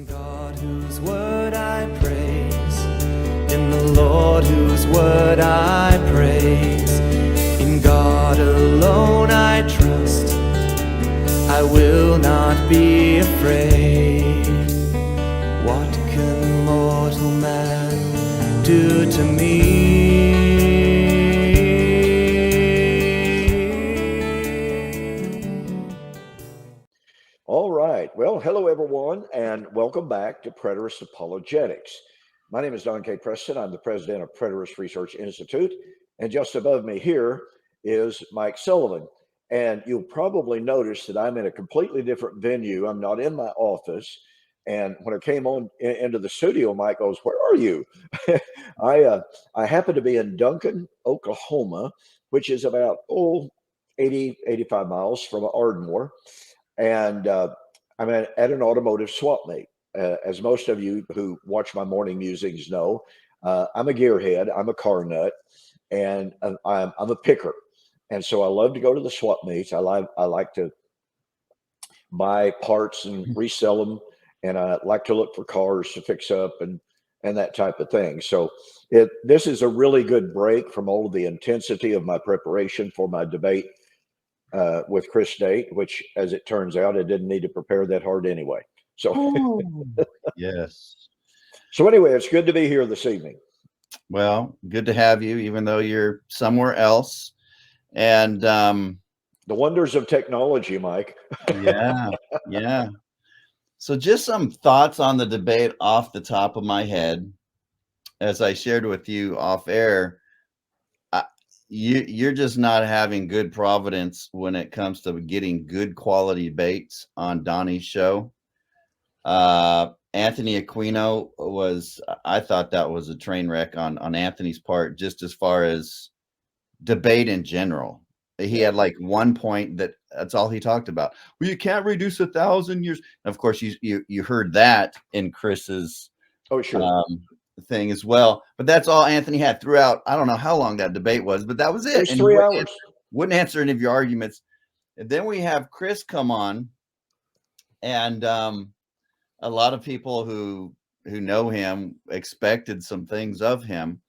God whose word I praise, in the Lord whose word I praise, in God alone I trust, I will not be afraid. What can mortal man do to me? All right. Well, hello, everyone, and welcome back to Preterist Apologetics. My name is Don K. Preston. I'm the president of Preterist Research Institute. And just above me here is Mike Sullivan. And you'll probably notice that I'm in a completely different venue. I'm not in my office. And when I came on into the studio, Mike goes, "Where are you?" I happen to be in Duncan, Oklahoma, which is about 85 miles from Ardmore. And I'm at an automotive swap meet. As most of you who watch my morning musings know, I'm a gearhead, I'm a car nut, and I'm a picker. And so I love to go to the swap meets. I like to buy parts and resell them, and I like to look for cars to fix up and that type of thing. So this is a really good break from all of the intensity of my preparation for my debate with Chris Date, which, as it turns out, I didn't need to prepare that hard anyway. So, Yes. so anyway, it's good to be here this evening. Well, good to have you, even though you're somewhere else. And The wonders of technology, Mike. yeah. So just some thoughts on the debate off the top of my head. As I shared with you off air, you're just not having good providence when it comes to getting good quality debates on Donnie's show. Anthony Aquino I thought that was a train wreck on Anthony's part, just as far as debate in general. He had like one point that's all he talked about. Well, you can't reduce 1,000 years. And of course, you heard that in Chris's thing as well. But that's all Anthony had throughout. I don't know how long that debate was, but that was it. It was 3 hours. Wouldn't answer any of your arguments. And then we have Chris come on, and a lot of people who know him expected some things of him.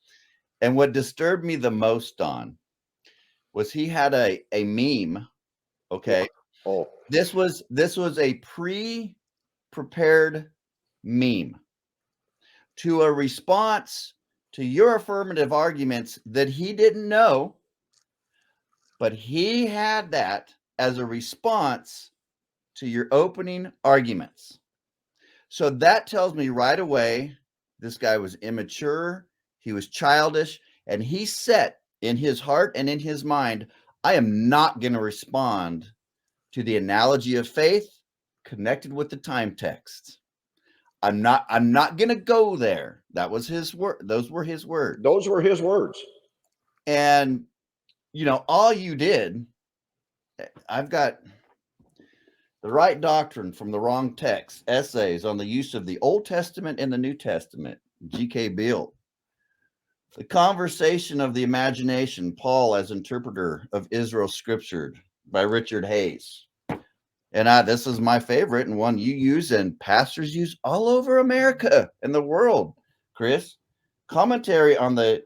And what disturbed me the most, Don, was he had a meme. Okay. Oh. This was a pre-prepared meme to a response to your affirmative arguments that he didn't know, but he had that as a response to your opening arguments. So that tells me right away, this guy was immature, he was childish, and he set in his heart and in his mind, I am not going to respond to the analogy of faith connected with the time text. I'm not going to go there. That was his word. Those were his words. Those were his words. And, all you did, I've got The Right Doctrine from the Wrong Text, essays on the use of the Old Testament and the New Testament, G.K. Beale. The Conversation of the Imagination, Paul as Interpreter of Israel Scriptured by Richard Hayes. And this is my favorite and one you use and pastors use all over America and the world, Chris. Commentary on the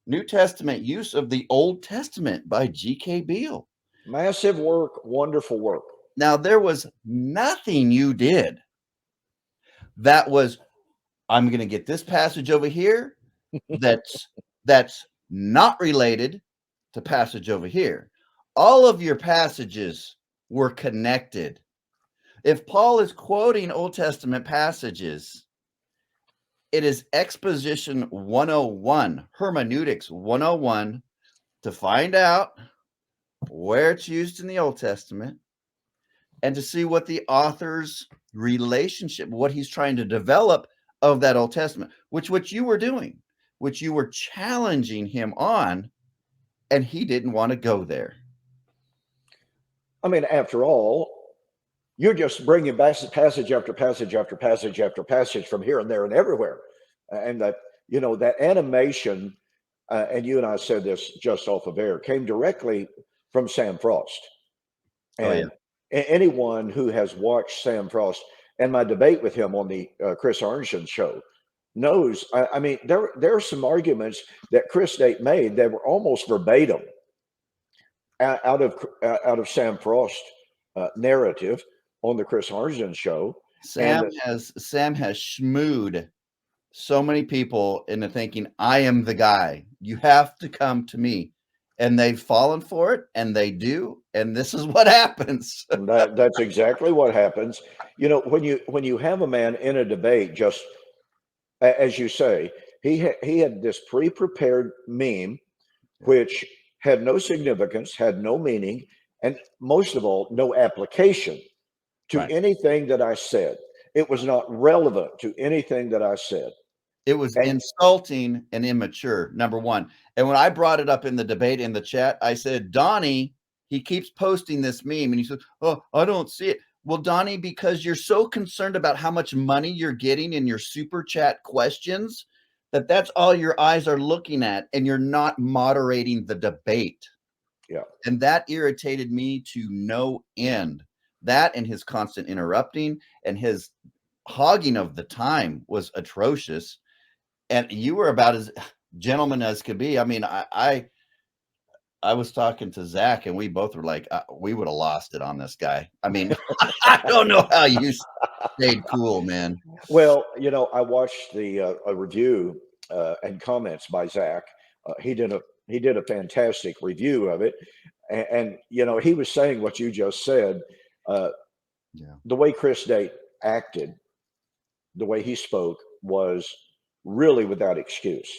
New Testament use of the Old Testament by G.K. Beale. Massive work, wonderful work. Now, there was nothing you did that was, I'm going to get this passage over here that's not related to passage over here. All of your passages were connected. If Paul is quoting Old Testament passages, it is exposition 101, hermeneutics 101, to find out where it's used in the Old Testament and to see what the author's relationship, what he's trying to develop of that Old Testament, which you were doing, which you were challenging him on, and he didn't want to go there. I mean, after all, you're just bringing passage after passage after passage after passage from here and there and everywhere. And that animation, and you and I said this just off of air, came directly from Sam Frost. And anyone who has watched Sam Frost, and my debate with him on the Chris Arnson show knows. I mean, there are some arguments that Chris Nate made that were almost verbatim out of Sam Frost narrative on the Chris Arnson show. Sam has schmooed so many people into thinking I am the guy. You have to come to me, and they've fallen for it, and they do, and this is what happens. That's exactly what happens. You know, when you have a man in a debate, just as you say, he had this pre-prepared meme, which had no significance, had no meaning, and most of all, no application to Right. anything that I said. It was not relevant to anything that I said. It was And insulting and immature, number one. And when I brought it up in the debate in the chat, I said, Donnie, he keeps posting this meme, and he said, oh, I don't see it. Well, Donnie, because you're so concerned about how much money you're getting in your super chat questions, that's all your eyes are looking at, and you're not moderating the debate. yeah. And that irritated me to no end. That and his constant interrupting and his hogging of the time was atrocious. And you were about as gentleman as could be. I mean, I was talking to Zach, and we both were like, we would have lost it on this guy. I mean, I don't know how you stayed cool, man. Well, you know, I watched the a review and comments by Zach. He did a fantastic review of it, and you know, he was saying what you just said. Yeah. The way Chris Nate acted, the way he spoke was really without excuse.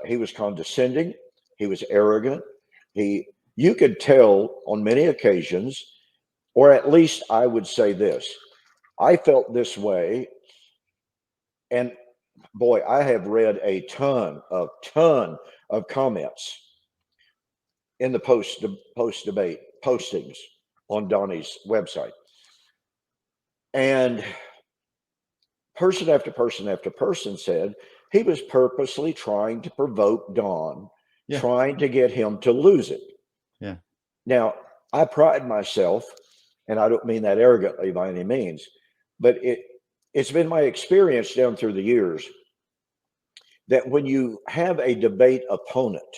He was condescending. He was arrogant. You could tell on many occasions, or at least I would say this. I felt this way, and boy, I have read a ton of comments in the post debate postings on Donnie's website, and person after person after person said he was purposely trying to provoke Don, Yeah. trying to get him to lose it. Yeah. Now, I pride myself, and I don't mean that arrogantly by any means, but it's been my experience down through the years that when you have a debate opponent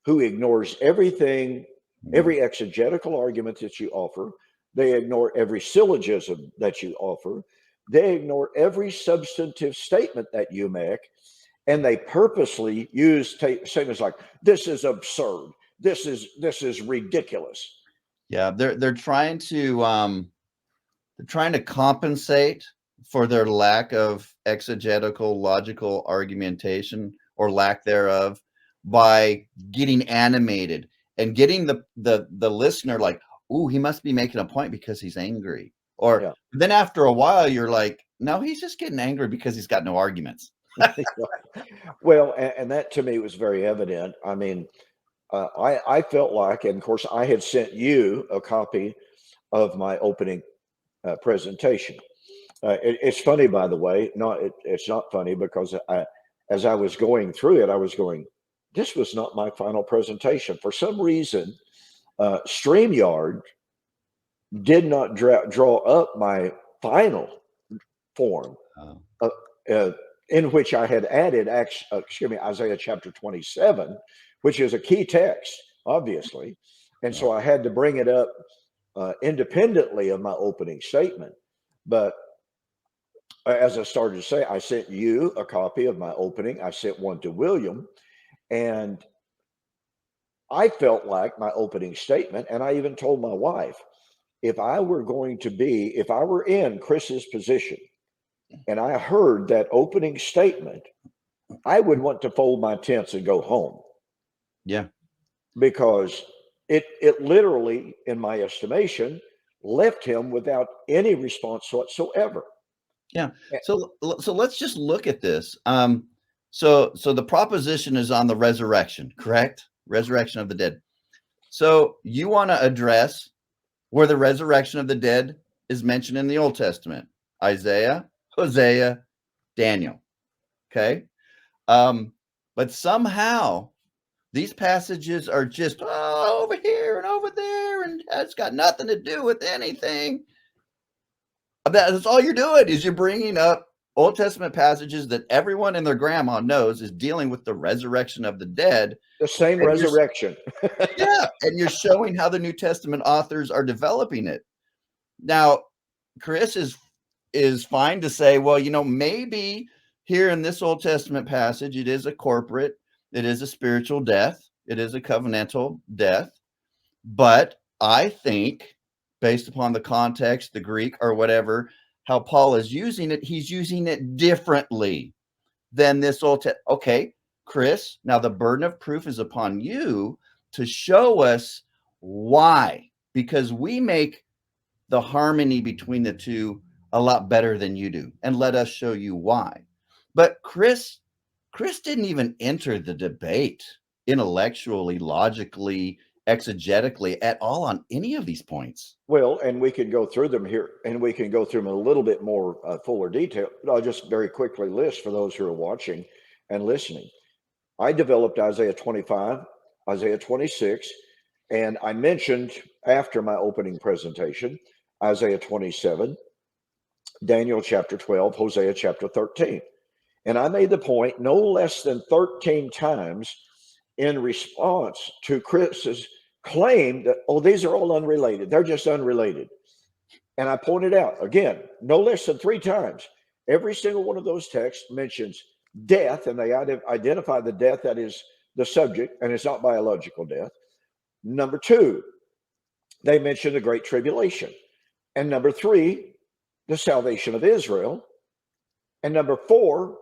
who ignores everything, every exegetical argument that you offer, they ignore every syllogism that you offer, they ignore every substantive statement that you make, and they purposely use statements like, this is absurd, this is ridiculous. Yeah, they're trying to compensate for their lack of exegetical logical argumentation or lack thereof by getting animated and getting the listener like, ooh, he must be making a point because he's angry. Or Yeah. then after a while, you're like, no, he's just getting angry because he's got no arguments. Well, and that to me was very evident. I mean, I felt like, and of course, I had sent you a copy of my opening presentation. It's funny, by the way. It's not funny because as I was going through it, I was going, this was not my final presentation. For some reason, StreamYard did not draw up my final form, in which I had added, Isaiah chapter 27, which is a key text, obviously. And so I had to bring it up independently of my opening statement. But as I started to say, I sent you a copy of my opening. I sent one to William, and I felt like my opening statement, and I even told my wife, if I were in Chris's position and I heard that opening statement, I would want to fold my tents and go home. Yeah. Because it literally, in my estimation, left him without any response whatsoever. Yeah. So let's just look at this. So the proposition is on the resurrection, correct? Resurrection of the dead. So you want to address where the resurrection of the dead is mentioned in the Old Testament: Isaiah, Hosea, Daniel. Okay. But somehow these passages are just over here and over there, and it's got nothing to do with anything. That's all you're doing is you're bringing up Old Testament passages that everyone and their grandma knows is dealing with the resurrection of the dead. The same And resurrection. yeah, and you're showing how the New Testament authors are developing it. Now, Chris is fine to say, well, maybe here in this Old Testament passage, it is a corporate, it is a spiritual death, it is a covenantal death. But I think, based upon the context, the Greek or whatever, how Paul is using it, he's using it differently than this okay, Chris, now the burden of proof is upon you to show us why, because we make the harmony between the two a lot better than you do, and let us show you why. But Chris didn't even enter the debate intellectually, logically, exegetically at all on any of these points. Well, and we can go through them here, and we can go through them in a little bit more fuller detail. But I'll just very quickly list for those who are watching and listening. I developed Isaiah 25, Isaiah 26, and I mentioned after my opening presentation, Isaiah 27, Daniel chapter 12, Hosea chapter 13. And I made the point no less than 13 times in response to Chris's claim that, oh, these are all unrelated. They're just unrelated. And I pointed out, again, no less than 3 times, every single one of those texts mentions death, and they identify the death that is the subject, and it's not biological death. Number 2, they mention the Great Tribulation. And number 3, the salvation of Israel. And number 4,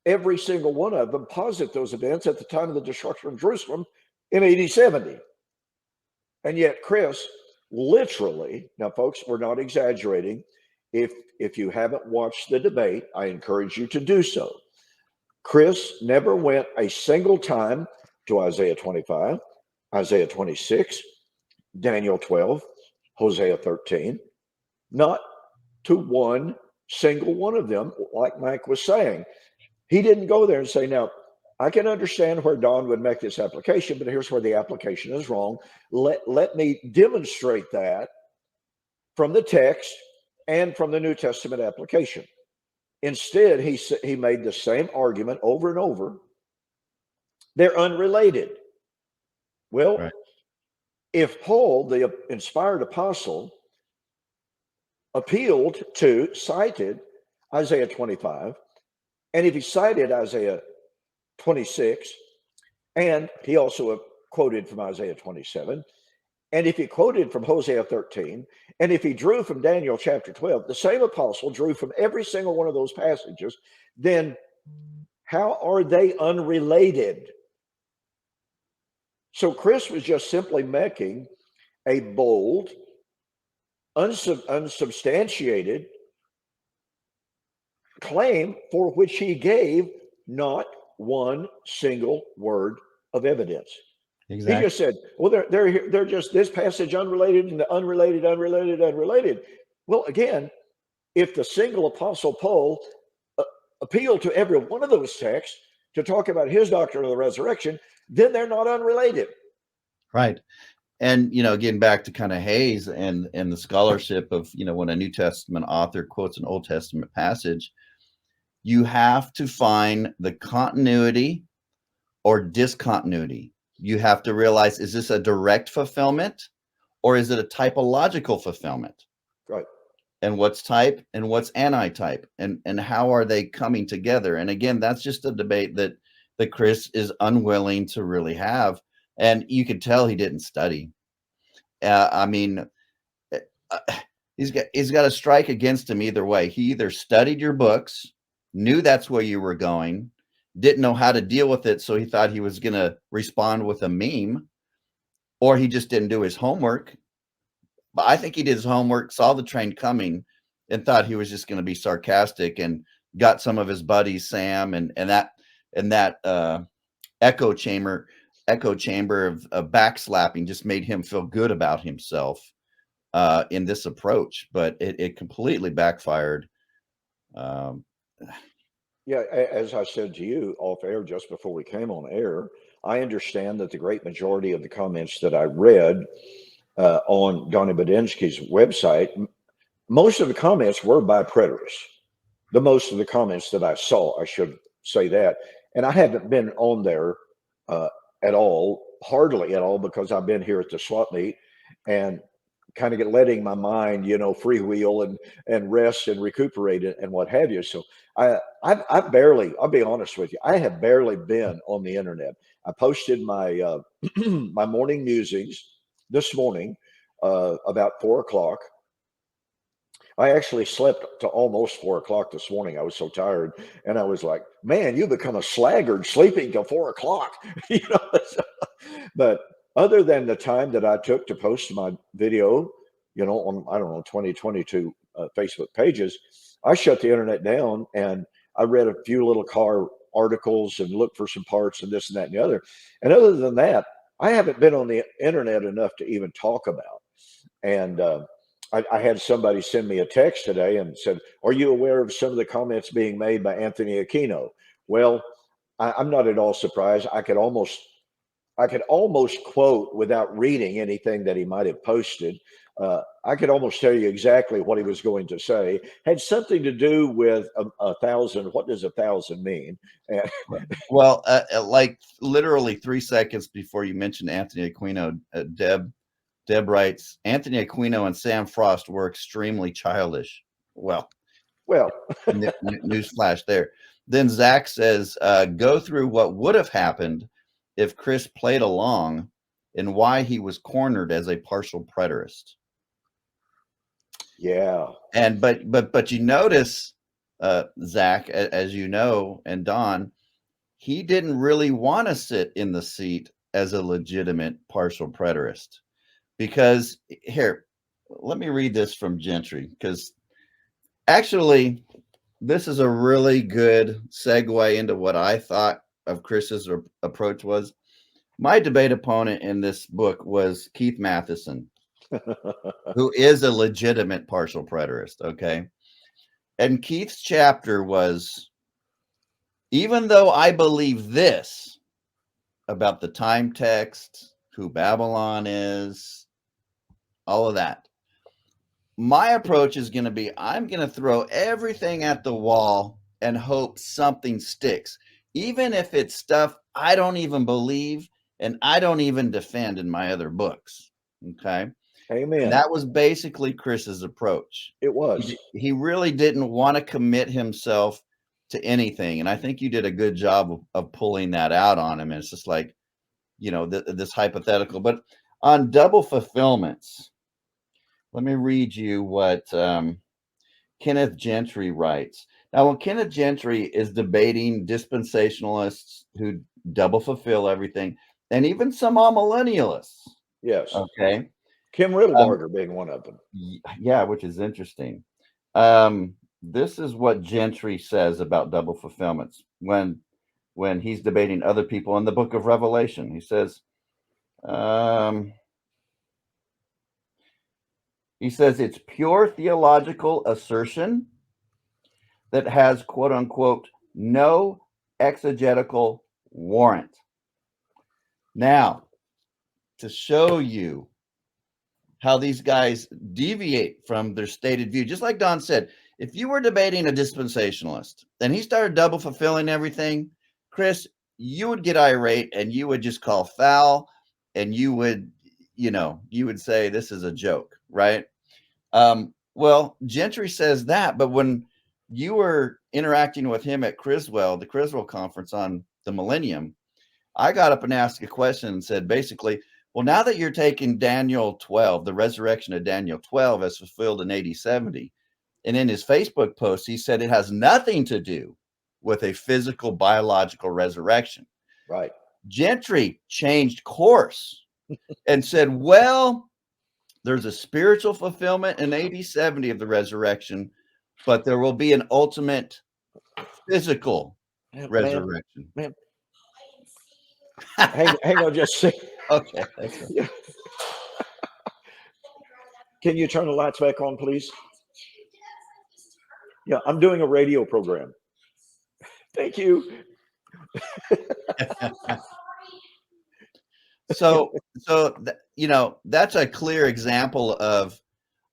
every single one of them posit those events at the time of the destruction of Jerusalem in AD 70. And yet Chris literally, now folks, we're not exaggerating. If you haven't watched the debate, I encourage you to do so. Chris never went a single time to Isaiah 25, Isaiah 26, Daniel 12, Hosea 13, not to one single one of them, like Mike was saying. He didn't go there and say, now, I can understand where Don would make this application, but here's where the application is wrong. Let me demonstrate that from the text and from the New Testament application. Instead, he made the same argument over and over. They're unrelated. Well, right. If Paul, the inspired apostle, cited Isaiah 25, and if he cited Isaiah 26, and he also quoted from Isaiah 27, and if he quoted from Hosea 13, and if he drew from Daniel chapter 12, the same apostle drew from every single one of those passages, then how are they unrelated? So Chris was just simply making a bold, unsubstantiated claim for which he gave not one single word of evidence. Exactly. He just said, well, they're just this passage unrelated and the unrelated. Well, again, if the single apostle Paul appealed to every one of those texts to talk about his doctrine of the resurrection, then they're not unrelated. Right. And, getting back to kind of Hayes and the scholarship of, when a New Testament author quotes an Old Testament passage, you have to find the continuity or discontinuity. You have to realize, is this a direct fulfillment or is it a typological fulfillment? Right. And what's type and what's anti-type, and how are they coming together? And again, that's just a debate that Chris is unwilling to really have. And you could tell he didn't study. He's got a strike against him either way. He either studied your books, knew that's where you were going, didn't know how to deal with it, so he thought he was going to respond with a meme, or he just didn't do his homework. But I think he did his homework, saw the train coming, and thought he was just going to be sarcastic, and got some of his buddies, Sam, and that echo chamber of backslapping just made him feel good about himself in this approach. But it completely backfired. Yeah, as I said to you off air just before we came on air, I understand that the great majority of the comments that I read on Donnie Budinsky's website most of the comments were by preterists. The most of the comments that I saw, I should say that. And I haven't been on there uh, at all, hardly at all, because I've been here at the swap meet and kind of get letting my mind, freewheel and rest and recuperate and what have you. So I've barely, I'll be honest with you, I have barely been on the internet. I posted my my morning musings this morning about 4 o'clock. I actually slept to almost 4 o'clock this morning. I was so tired, and I was like, "Man, you become a sluggard sleeping till 4 o'clock." you know. But other than the time that I took to post my video, on I don't know 2022 Facebook pages, I shut the internet down and I read a few little car articles and looked for some parts and this and that and the other. And other than that, I haven't been on the internet enough to even talk about. And I had somebody send me a text today and said, "Are you aware of some of the comments being made by Anthony Aquino?" Well, I'm not at all surprised. I could almost quote without reading anything that he might have posted. I could almost tell you exactly what he was going to say. Had something to do with a thousand. What does a thousand mean? And Well, like literally 3 seconds before you mentioned Anthony Aquino, Deb writes, Anthony Aquino and Sam Frost were extremely childish. Well, well, newsflash there. Then Zach says, go through what would have happened if Chris played along and why he was cornered as a partial preterist. yeah. And but you notice, Zach, as you know, and Don, he didn't really want to sit in the seat as a legitimate partial preterist. Because here, let me read this from Gentry, because actually, this is a really good segue into what I thought of Chris's approach was. My debate opponent in this book was Keith Matheson, who is a legitimate partial preterist, okay? And Keith's chapter was, even though I believe this about the time text, who Babylon is, all of that, my approach is going to be, I'm going to throw everything at the wall and hope something sticks, even if it's stuff I don't even believe and I don't even defend in my other books. Okay. Amen. And that was basically Chris's approach. It was. He really didn't want to commit himself to anything. And I think you did a good job of pulling that out on him. And it's just like, this hypothetical. But on double fulfillments, let me read you what Kenneth Gentry writes. Now, when Kenneth Gentry is debating dispensationalists who double fulfill everything, and even some amillennialists. Yes. Okay. Kim Riddlebarger being one of them. Yeah, which is interesting. This is what Gentry says about double fulfillments when he's debating other people in the book of Revelation. He says, it's pure theological assertion that has, quote unquote, no exegetical warrant. Now, to show you how these guys deviate from their stated view, just like Don said, if you were debating a dispensationalist and he started double fulfilling everything, Chris, you would get irate and you would just call foul and you would say this is a joke, right? Well, Gentry says that, but when you were interacting with him at the Criswell conference on the millennium, I got up and asked a question and said, basically, well, now that you're taking Daniel 12, the resurrection of Daniel 12 as fulfilled in AD 70, and in his Facebook post, he said it has nothing to do with a physical, biological resurrection. Right. Gentry changed course and said, well, there's a spiritual fulfillment in AD 70 of the resurrection, but there will be an ultimate physical resurrection. Man. hang on just a second. Okay. Yeah. Can you turn the lights back on, please? Yeah, I'm doing a radio program. Thank you. So that's a clear example of,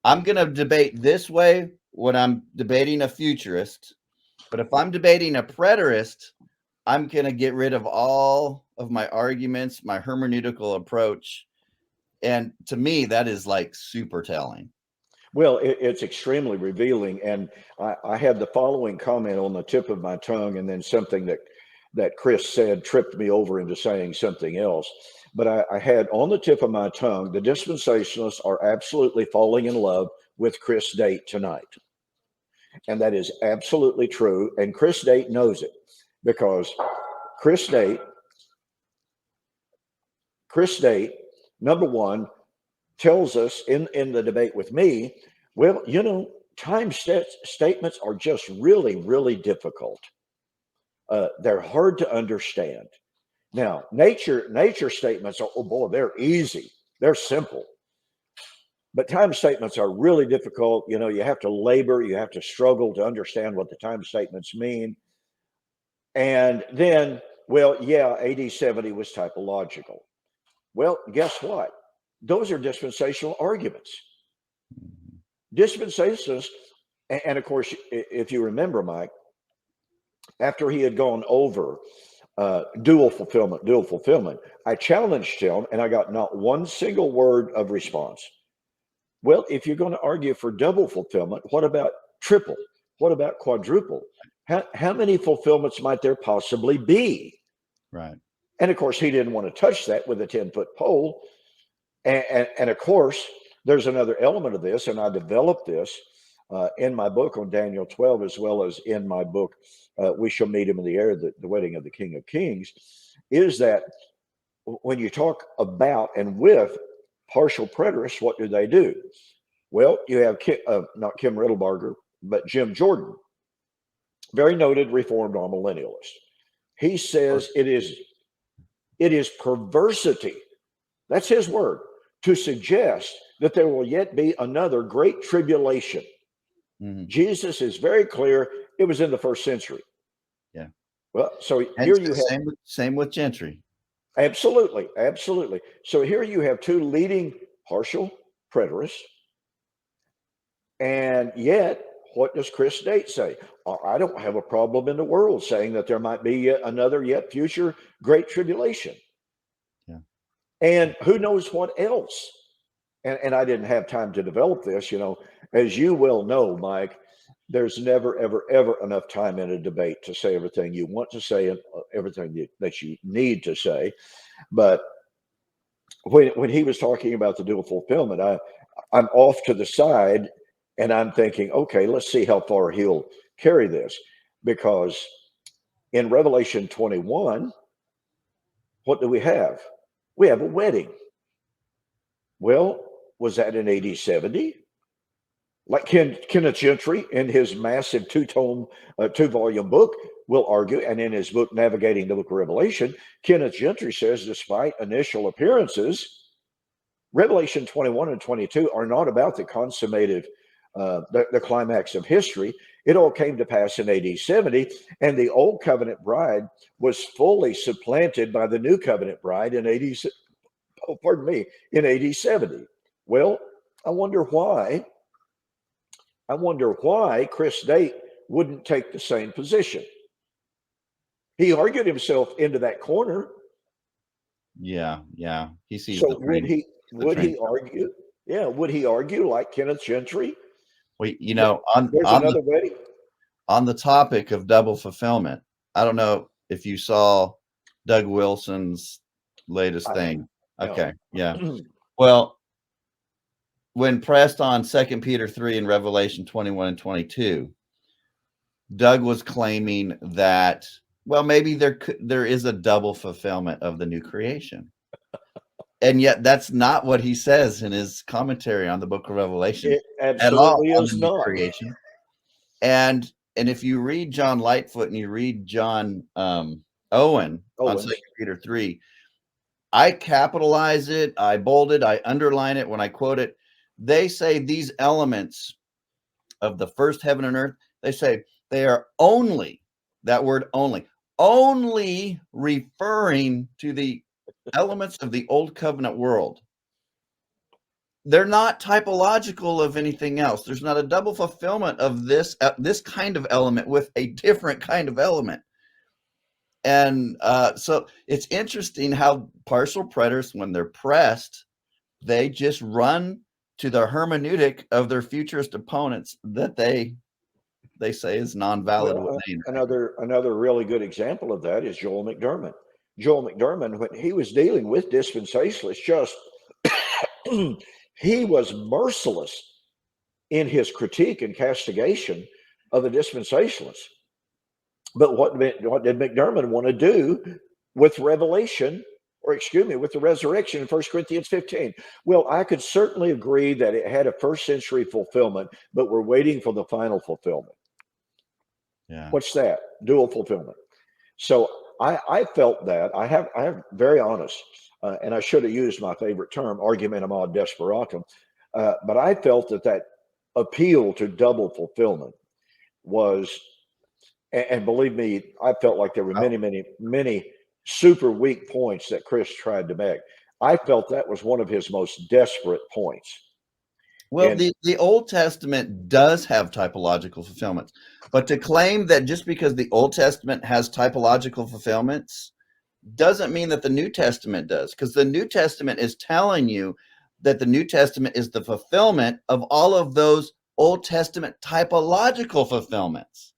I'm going to debate this way when I'm debating a futurist, but if I'm debating a preterist, I'm going to get rid of all of my arguments, my hermeneutical approach. And to me, that is like super telling. Well, it's extremely revealing. And I had the following comment on the tip of my tongue, and then something that Chris said tripped me over into saying something else. But I had on the tip of my tongue, the dispensationalists are absolutely falling in love with Chris Date tonight. And that is absolutely true. And Chris Date knows it, because Chris Date, number one, tells us in the debate with me, well, statements are just really, really difficult. They're hard to understand. Now, nature statements are, oh boy, they're easy. They're simple. But time statements are really difficult. You have to labor, you have to struggle to understand what the time statements mean. And then, well, yeah, AD 70 was typological. Well, guess what? Those are dispensational arguments. Dispensationalists, and of course, if you remember, Mike, after he had gone over dual fulfillment, I challenged him and I got not one single word of response. Well, if you're going to argue for double fulfillment, what about triple? What about quadruple? How many fulfillments might there possibly be? Right. And of course, he didn't want to touch that with a 10-foot pole. And of course, there's another element of this, and I developed this in my book on Daniel 12, as well as in my book, We Shall Meet Him in the Air, the Wedding of the King of Kings, is that when you talk about and with partial preterists, what do? Well, you have not Kim Riddlebarger, but Jim Jordan, very noted Reformed amillennialist. He says it is perversity. That's his word, to suggest that there will yet be another great tribulation. Mm-hmm. Jesus is very clear. It was in the first century. Yeah. Well, so and here you have same with Gentry. Absolutely. So here you have two leading partial preterists. And yet, what does Chris Date say? I don't have a problem in the world saying that there might be another yet future great tribulation. Yeah. And who knows what else? And I didn't have time to develop this. As you well know, Mike, there's never, ever, ever enough time in a debate to say everything you want to say and everything that you need to say. But when he was talking about the dual fulfillment, I'm off to the side and I'm thinking, okay, let's see how far he'll carry this. Because in Revelation 21, what do we have? We have a wedding. Well, was that in AD 70? Like Kenneth Gentry in his massive two-volume book will argue, and in his book, Navigating the Book of Revelation, Kenneth Gentry says, despite initial appearances, Revelation 21 and 22 are not about the consummated, the climax of history. It all came to pass in AD 70, and the old covenant bride was fully supplanted by the new covenant bride in AD 70. Well, I wonder why Chris Date wouldn't take the same position. He argued himself into that corner. Yeah. He sees. So would he argue? Yeah, would he argue like Kenneth Gentry? Well, on the topic of double fulfillment, I don't know if you saw Doug Wilson's latest thing. Okay, yeah. Well, when pressed on 2 Peter 3 and Revelation 21 and 22, Doug was claiming that, well, maybe there is a double fulfillment of the new creation. And yet that's not what he says in his commentary on the book of Revelation. It absolutely at all is on the not. New creation. And if you read John Lightfoot and you read John Owen on 2 Peter 3, I capitalize it, I bold it, I underline it when I quote it. They say these elements of the first heaven and earth, they say they are only, that word only referring to the elements of the old covenant world. they're not typological of anything else. There's not a double fulfillment of this kind of element with a different kind of element. And so it's interesting how partial preterists, when they're pressed, they just run to the hermeneutic of their futurist opponents that they say is non-valid. Well, another really good example of that is Joel McDermott. Joel McDermott, when he was dealing with dispensationalists, just he was merciless in his critique and castigation of the dispensationalists. But what did McDermott want to do with Revelation, or excuse me, with the resurrection in 1 Corinthians 15? Well, I could certainly agree that it had a first century fulfillment, but we're waiting for the final fulfillment. Yeah. What's that? Dual fulfillment. So I felt that I have very honest, and I should have used my favorite term, argumentum ad desperatum, but I felt that appeal to double fulfillment was, and believe me, I felt like there were many super weak points that Chris tried to make. I felt that was one of his most desperate points. Well, the Old Testament does have typological fulfillments, but to claim that just because the Old Testament has typological fulfillments doesn't mean that the New Testament does, because the New Testament is telling you that the New Testament is the fulfillment of all of those Old Testament typological fulfillments.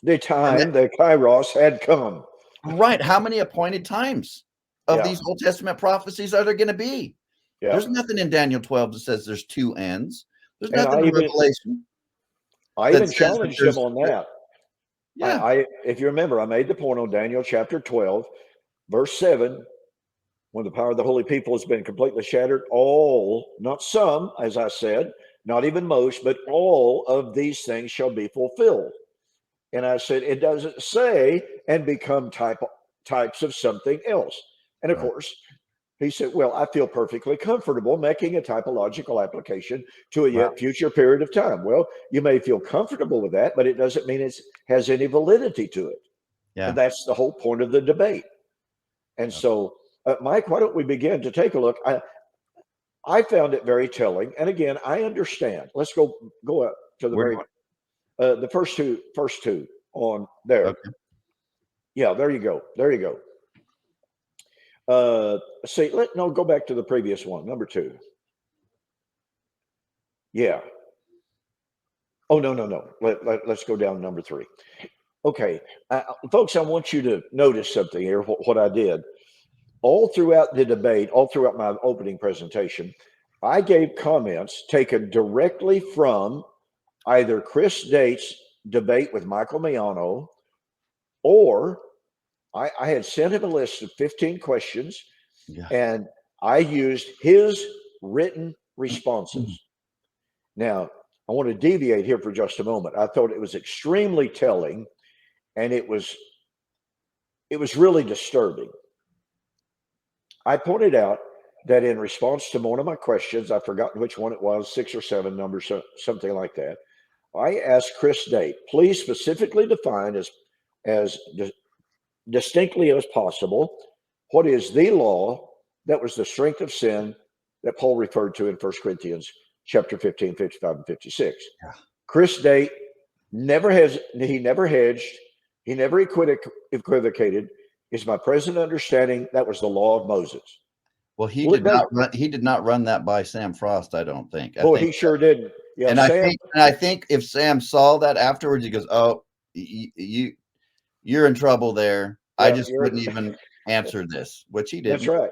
The time, the kairos had come. Right. How many appointed times of these Old Testament prophecies are there going to be? Yeah. There's nothing in Daniel 12 that says there's two ends. There's nothing in Revelation. I even challenged him on that. Yeah. If you remember, I made the point on Daniel chapter 12, verse 7, when the power of the holy people has been completely shattered, all, not some, as I said, not even most, but all of these things shall be fulfilled. And I said, it doesn't say and become types of something else. And of course, he said, well, I feel perfectly comfortable making a typological application to a yet future period of time. Well, you may feel comfortable with that, but it doesn't mean it has any validity to it. Yeah. And that's the whole point of the debate. And so, Mike, why don't we begin to take a look? I found it very telling. And again, I understand. Let's go up to the first two on there. Okay. Yeah, there you go. Go back to the previous one, number 2. Yeah. Oh, no. Let's go down to number 3. Okay. Folks, I want you to notice something here, what I did. All throughout the debate, all throughout my opening presentation, I gave comments taken directly from either Chris Date's debate with Michael Miano, or I had sent him a list of 15 questions, and I used his written responses. Now, I want to deviate here for just a moment. I thought it was extremely telling, and it was really disturbing. I pointed out that in response to one of my questions, I've forgotten which one it was, 6 or 7 numbers, something like that, I asked Chris Date, please specifically define as distinctly as possible what is the law that was the strength of sin that Paul referred to in 1 Corinthians chapter 15, 55, and 56. Yeah. Chris Date never hedged, he never equivocated. Is my present understanding that was the law of Moses? Well, he did not run that by Sam Frost, I don't think. He sure didn't. Yeah, and I think if Sam saw that afterwards, he goes, "Oh, you're in trouble there. Yeah, I just wouldn't even answer this," which he did. That's right.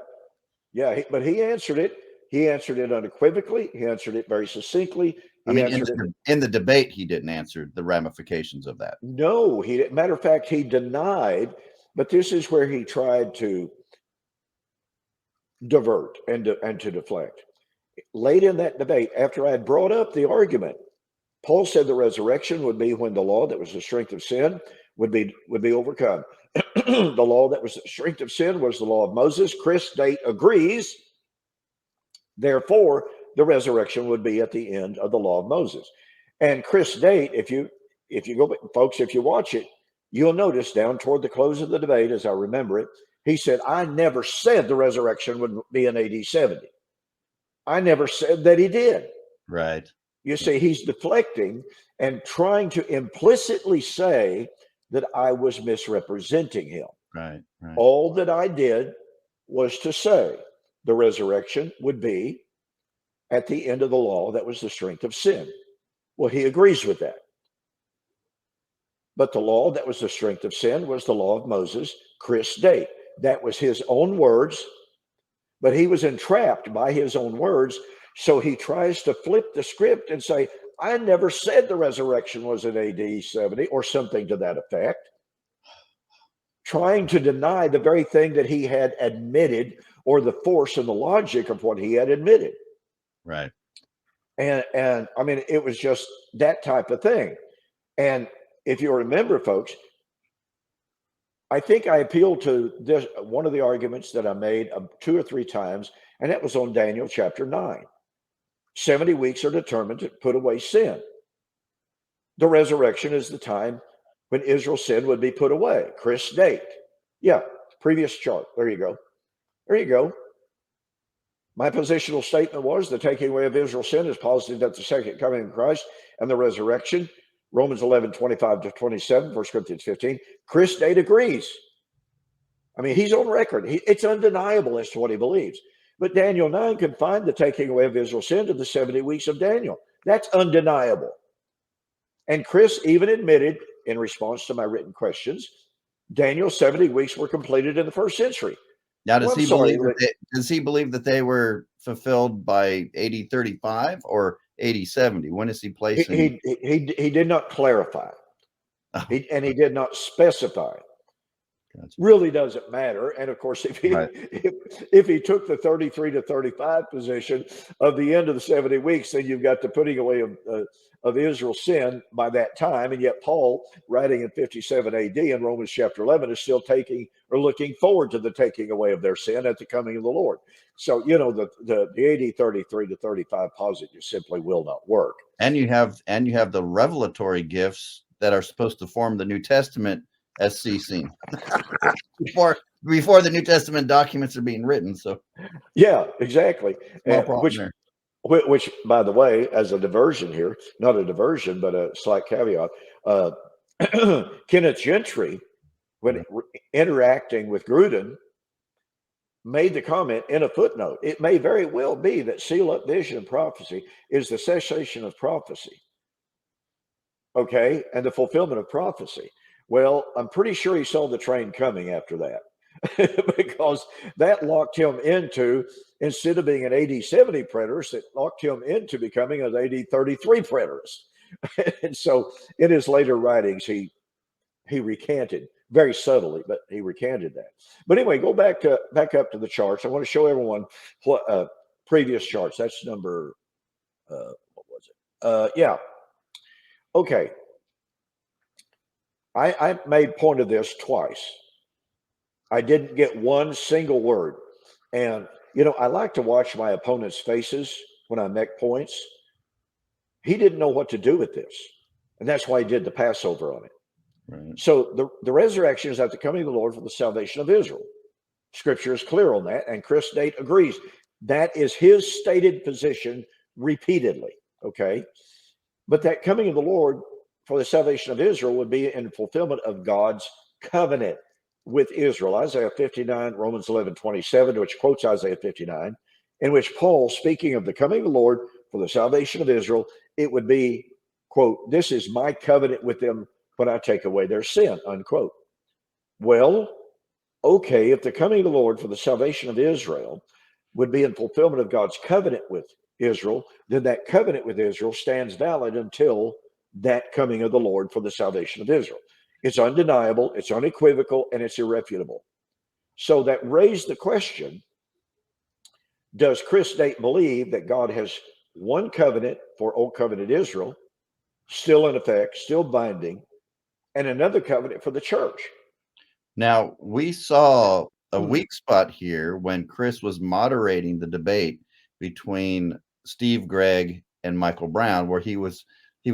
Yeah, but he answered it. He answered it unequivocally. He answered it very succinctly. In the debate, he didn't answer the ramifications of that. No, he didn't. Matter of fact, he denied. But this is where he tried to divert and to deflect. Late in that debate, after I had brought up the argument, Paul said the resurrection would be when the law that was the strength of sin would be overcome. The law that was the strength of sin was the law of Moses. Chris Date agrees. Therefore, the resurrection would be at the end of the law of Moses. And Chris Date, if you go, folks, if you watch it, you'll notice down toward the close of the debate, as I remember it, he said, I never said the resurrection would be in AD 70. I never said that he did. Right. You see, he's deflecting and trying to implicitly say that I was misrepresenting him. Right. Right. All that I did was to say the resurrection would be at the end of the law that was the strength of sin. Well, he agrees with that. But the law that was the strength of sin was the law of Moses, Chris date. That was his own words, but he was entrapped by his own words. So he tries to flip the script and say, I never said the resurrection was in AD 70 or something to that effect, trying to deny the very thing that he had admitted or the force and the logic of what he had admitted. Right. And I mean, it was just that type of thing. And if you remember, folks, I think I appealed to this one of the arguments that I made 2 or 3 times, and that was on Daniel chapter 9. 70 weeks are determined to put away sin. The resurrection is the time when Israel's sin would be put away. Chris date. Yeah, previous chart. There you go. There you go. My positional statement was the taking away of Israel's sin is posited at the second coming of Christ and the resurrection. Romans 11, 25 to 27, 1 Corinthians 15. Chris date agrees. I mean, he's on record. It's undeniable as to what he believes. But Daniel 9 confined the taking away of Israel's sin to the 70 weeks of Daniel. That's undeniable. And Chris even admitted, in response to my written questions, Daniel's 70 weeks were completed in the first century. Now, does he believe that they were fulfilled by AD 35 or AD 70? When is he placing? He did not clarify, and he did not specify. Gotcha. Really doesn't matter. And of course, if he took the 33 to 35 position of the end of the 70 weeks, then you've got the putting away of Israel's sin by that time. And yet Paul, writing in 57 AD in Romans chapter 11, is still taking or looking forward to the taking away of their sin at the coming of the Lord. So, you know, the AD 33 to 35 posit just simply will not work. And you have the revelatory gifts that are supposed to form the New Testament as ceasing before the New Testament documents are being written. So yeah, exactly. Which, by the way, as a diversion here, not a diversion, but a slight caveat, Kenneth Gentry, when interacting with Gruden, made the comment in a footnote, it may very well be that seal up vision and prophecy is the cessation of prophecy. Okay, and the fulfillment of prophecy. Well, I'm pretty sure he saw the train coming after that because that locked him into, instead of being an AD 70 preterist, it locked him into becoming an AD 33 preterist. And so in his later writings, he recanted very subtly, but he recanted that. But anyway, go back up to the charts. I want to show everyone what previous charts. That's number, what was it? Yeah. Okay. I made point of this twice. I didn't get one single word. And, you know, I like to watch my opponent's faces when I make points. He didn't know what to do with this. And that's why he did the Passover on it. Right. So the resurrection is at the coming of the Lord for the salvation of Israel. Scripture is clear on that. And Chris Date agrees. That is his stated position repeatedly. Okay. But that coming of the Lord for the salvation of Israel would be in fulfillment of God's covenant with Israel. Isaiah 59, Romans 11, 27, which quotes Isaiah 59, in which Paul, speaking of the coming of the Lord for the salvation of Israel, it would be, quote, this is my covenant with them when I take away their sin, unquote. Well, okay, if the coming of the Lord for the salvation of Israel would be in fulfillment of God's covenant with Israel, then that covenant with Israel stands valid until that coming of the Lord for the salvation of Israel. It's undeniable, it's unequivocal, and it's irrefutable. So that raised the question, does Chris Date believe that God has one covenant for Old Covenant Israel, still in effect, still binding, and another covenant for the church? Now, we saw a weak spot here when Chris was moderating the debate between Steve Gregg and Michael Brown, where he was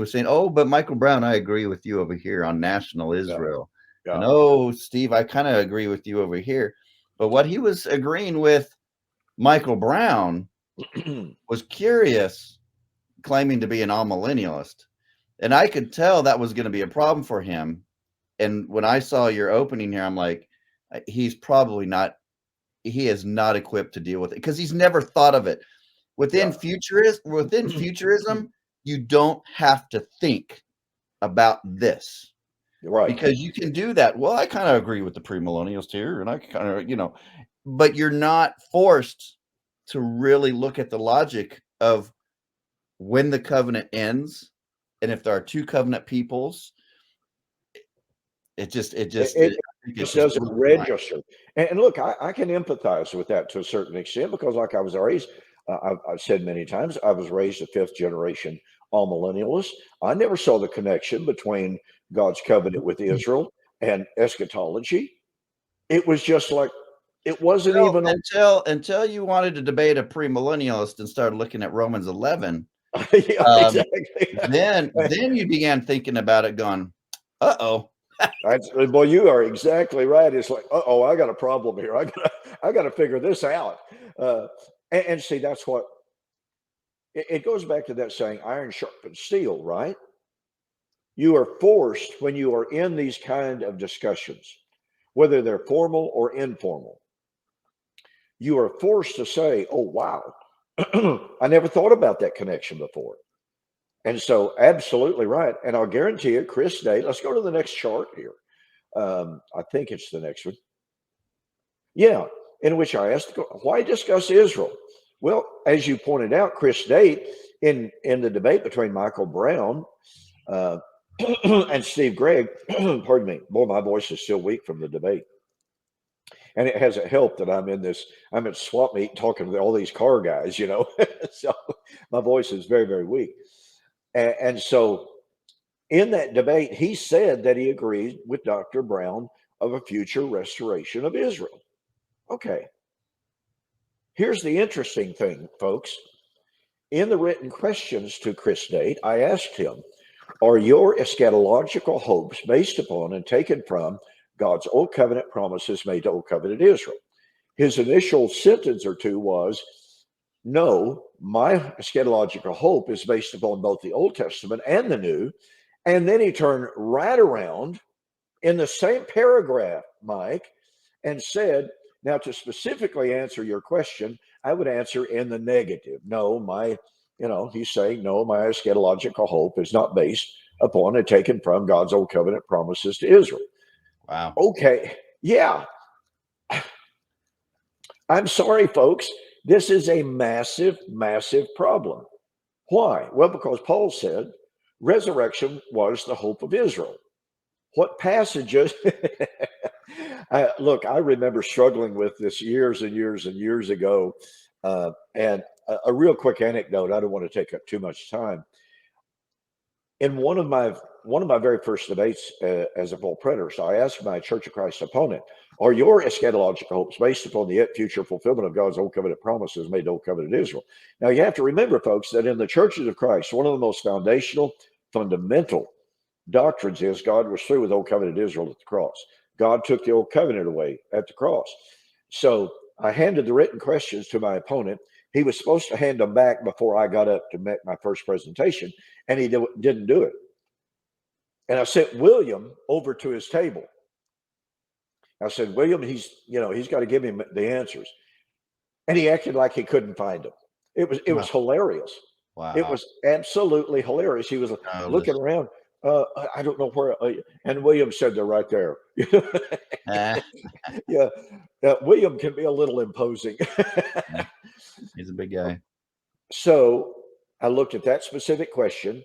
saying, oh, but Michael Brown, I agree with you over here on national Israel. Yeah. And oh, Steve, I kind of agree with you over here. But what he was agreeing with Michael Brown was curious, claiming to be an all-millennialist. And I could tell that was going to be a problem for him. And when I saw your opening here, I'm like, he's probably not, he is not equipped to deal with it because he's never thought of it. Within futurism, you don't have to think about this. Right. Because you can do that. Well, I kind of agree with the premillennialists here, and I kind of, but you're not forced to really look at the logic of when the covenant ends, and if there are two covenant peoples, it just doesn't register. And look, I can empathize with that to a certain extent because, like I was raised, I've said many times, I was raised a fifth generation all-millennialist. I never saw the connection between God's covenant with Israel and eschatology. It was just like, it wasn't even until you wanted to debate a premillennialist and started looking at Romans 11. Yeah, exactly. Then you began thinking about it, going, "Uh-oh." Well, you are exactly right. It's like, uh-oh, I got a problem here. I got to figure this out. And see, that's what it goes back to, that saying, iron sharpens steel, right? You are forced, when you are in these kind of discussions, whether they're formal or informal, you are forced to say, oh, wow, I never thought about that connection before. And so, absolutely right. And I'll guarantee you, Chris Day, let's go to the next chart here. I think it's the next one. Yeah, in which I asked, why discuss Israel? Well, as you pointed out, Chris Day, in the debate between Michael Brown and Steve Gregg, pardon me, boy, my voice is still weak from the debate. And it hasn't helped that I'm at swap meet talking to all these car guys, so my voice is very, very weak. And so in that debate, he said that he agreed with Dr. Brown of a future restoration of Israel. Okay. Here's the interesting thing, folks. In the written questions to Chris Date, I asked him, are your eschatological hopes based upon and taken from God's Old Covenant promises made to Old Covenant Israel? His initial sentence or two was, no, my eschatological hope is based upon both the Old Testament and the New. And then he turned right around in the same paragraph, Mike, and said, now to specifically answer your question, I would answer in the negative. No, he's saying, no, my eschatological hope is not based upon and taken from God's Old Covenant promises to Israel. Wow. Okay. Yeah. I'm sorry, folks. This is a massive, massive problem. Why? Well, because Paul said resurrection was the hope of Israel. What passages? Look, I remember struggling with this years and years and years ago. And a real quick anecdote. I don't want to take up too much time. In one of my very first debates as a full preterist, I asked my Church of Christ opponent, are your eschatological hopes based upon the yet future fulfillment of God's Old Covenant promises made to Old Covenant Israel? Now, you have to remember, folks, that in the churches of Christ, one of the most fundamental doctrines is God was through with Old Covenant Israel at the cross. God took the Old Covenant away at the cross. So I handed the written questions to my opponent. He was supposed to hand them back before I got up to make my first presentation, and he didn't do it. And I sent William over to his table. I said, William, he's got to give him the answers. And he acted like he couldn't find them. It was hilarious. Wow. It was absolutely hilarious. He was looking around. I don't know where. And William said, they're right there. Yeah. William can be a little imposing. He's a big guy. So I looked at that specific question,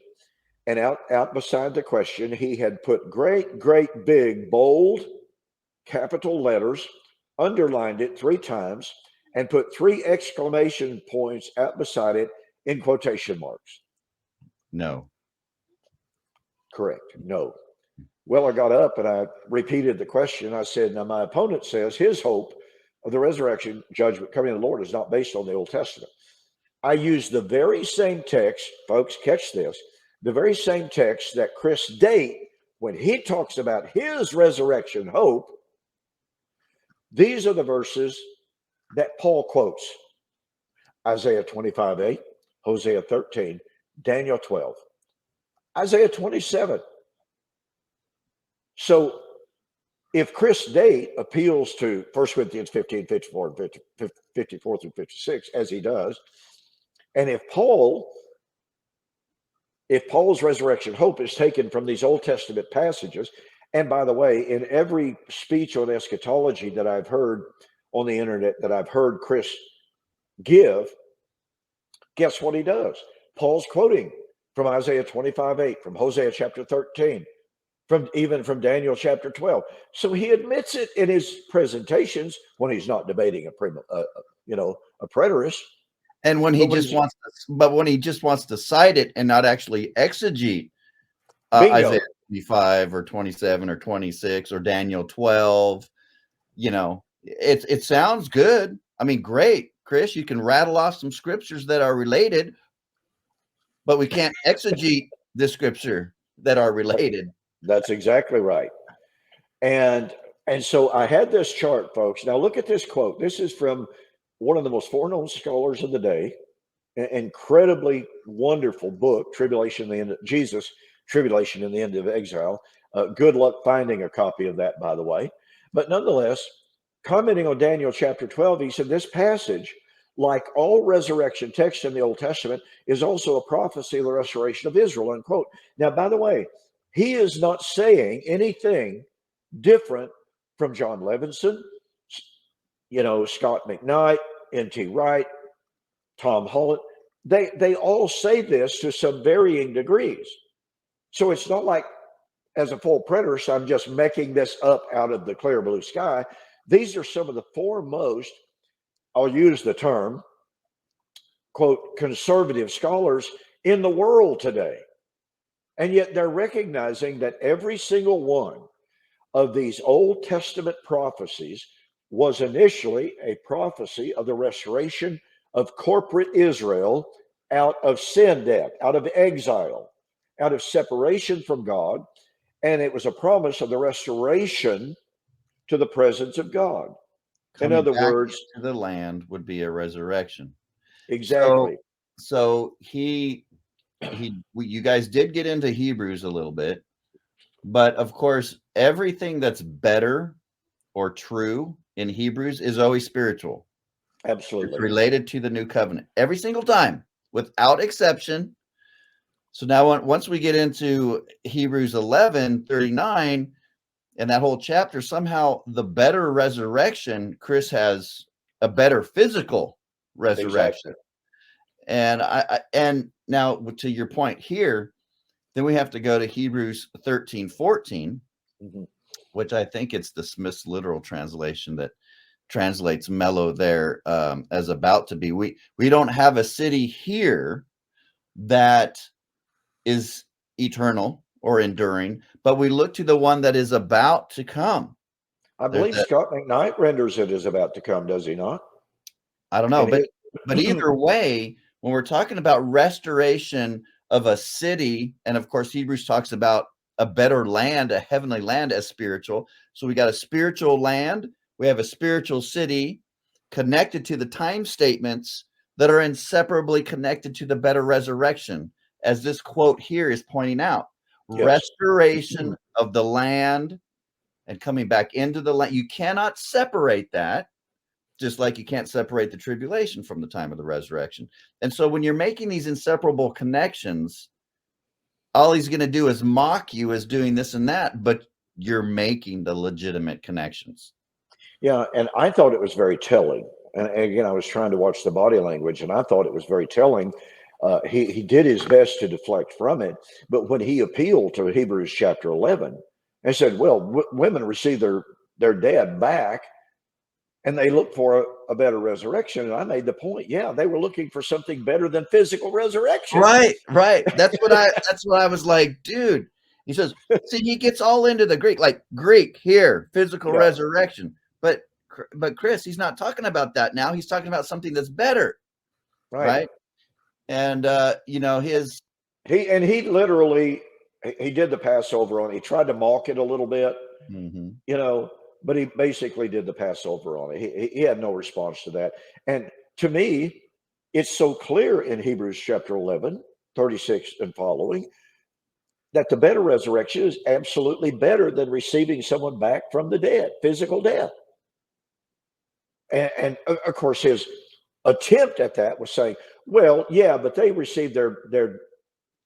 and out beside the question, he had put great, great, big, bold, capital letters, underlined it 3 times, and put 3 exclamation points out beside it in quotation marks. No. Correct. No. Well, I got up and I repeated the question. I said, now my opponent says his hope of the resurrection, judgment, coming of the Lord is not based on the Old Testament. I used the very same text, folks, catch this, the very same text that Chris Date, when he talks about his resurrection hope, these are the verses that Paul quotes. Isaiah 25:8, Hosea 13, Daniel 12, Isaiah 27. So if Chris Date appeals to 1 Corinthians 15, 54, and 54 through 56, as he does, and if Paul's resurrection hope is taken from these Old Testament passages, and by the way, in every speech on eschatology that I've heard on the internet, that I've heard Chris give, guess what he does? Paul's quoting from Isaiah 25:8, from Hosea chapter 13, from Daniel chapter 12. So he admits it in his presentations when he's not debating a preterist. And when he just wants to cite it and not actually exegete Isaiah 25 or 27 or 26 or Daniel 12, it sounds good. I mean, great, Chris, you can rattle off some scriptures that are related, but we can't exegete the scripture that are related. That's exactly right. And so I had this chart, folks. Now look at this quote. This is from one of the most foreknown scholars of the day, an incredibly wonderful book, Tribulation in the End, Jesus, Tribulation in the End of Exile. Good luck finding a copy of that, by the way. But nonetheless, commenting on Daniel chapter 12, he said, this passage, like all resurrection texts in the Old Testament, is also a prophecy of the restoration of Israel, unquote. Now, by the way, he is not saying anything different from John Levinson, Scott McKnight, N.T. Wright, Tom Holland. They all say this to some varying degrees. So it's not like, as a full preterist, I'm just making this up out of the clear blue sky. These are some of the foremost, I'll use the term, quote, conservative scholars in the world today. And yet they're recognizing that every single one of these Old Testament prophecies was initially a prophecy of the restoration of corporate Israel out of sin debt, out of exile, out of separation from God. And it was a promise of the restoration to the presence of God. In other words, to the land would be a resurrection. Exactly. So you guys did get into Hebrews a little bit, but of course, everything that's better or true in Hebrews is always spiritual. Absolutely. It's related to the new covenant every single time, without exception. So now once we get into Hebrews 11:39 and that whole chapter, somehow the better resurrection, Chris has a better physical resurrection. Exactly. And now to your point here, then we have to go to Hebrews 13:14, which I think it's the Smith's literal translation that translates mellow there as about to be. We don't have a city here that is eternal or enduring, but we look to the one that is about to come. I believe Scott McKnight renders it as about to come, does he not? I don't know, but either way, when we're talking about restoration of a city, and of course Hebrews talks about a better land, a heavenly land as spiritual. So we got a spiritual land, we have a spiritual city connected to the time statements that are inseparably connected to the better resurrection, as this quote here is pointing out. Yes. Restoration of the land and coming back into the land. You cannot separate that, just like you can't separate the tribulation from the time of the resurrection. And so when you're making these inseparable connections, all he's going to do is mock you as doing this and that, but you're making the legitimate connections. Yeah, and I thought it was very telling. And again, I was trying to watch the body language, and I thought it was very telling. He did his best to deflect from it, but when he appealed to Hebrews chapter 11 and said, well, women receive their dead back, and they look for a better resurrection. And I made the point, yeah, they were looking for something better than physical resurrection. Right. That's what I was like, dude. He says, see, he gets all into the Greek here, physical resurrection. But Chris, he's not talking about that now. He's talking about something that's better. Right. And he literally did the Passover on it. He tried to mock it a little bit, but he basically did the Passover on it. He had no response to that. And to me, it's so clear in Hebrews chapter 11, 36 and following, that the better resurrection is absolutely better than receiving someone back from the dead, physical death. And of course, his attempt at that was saying, well, yeah, but they received their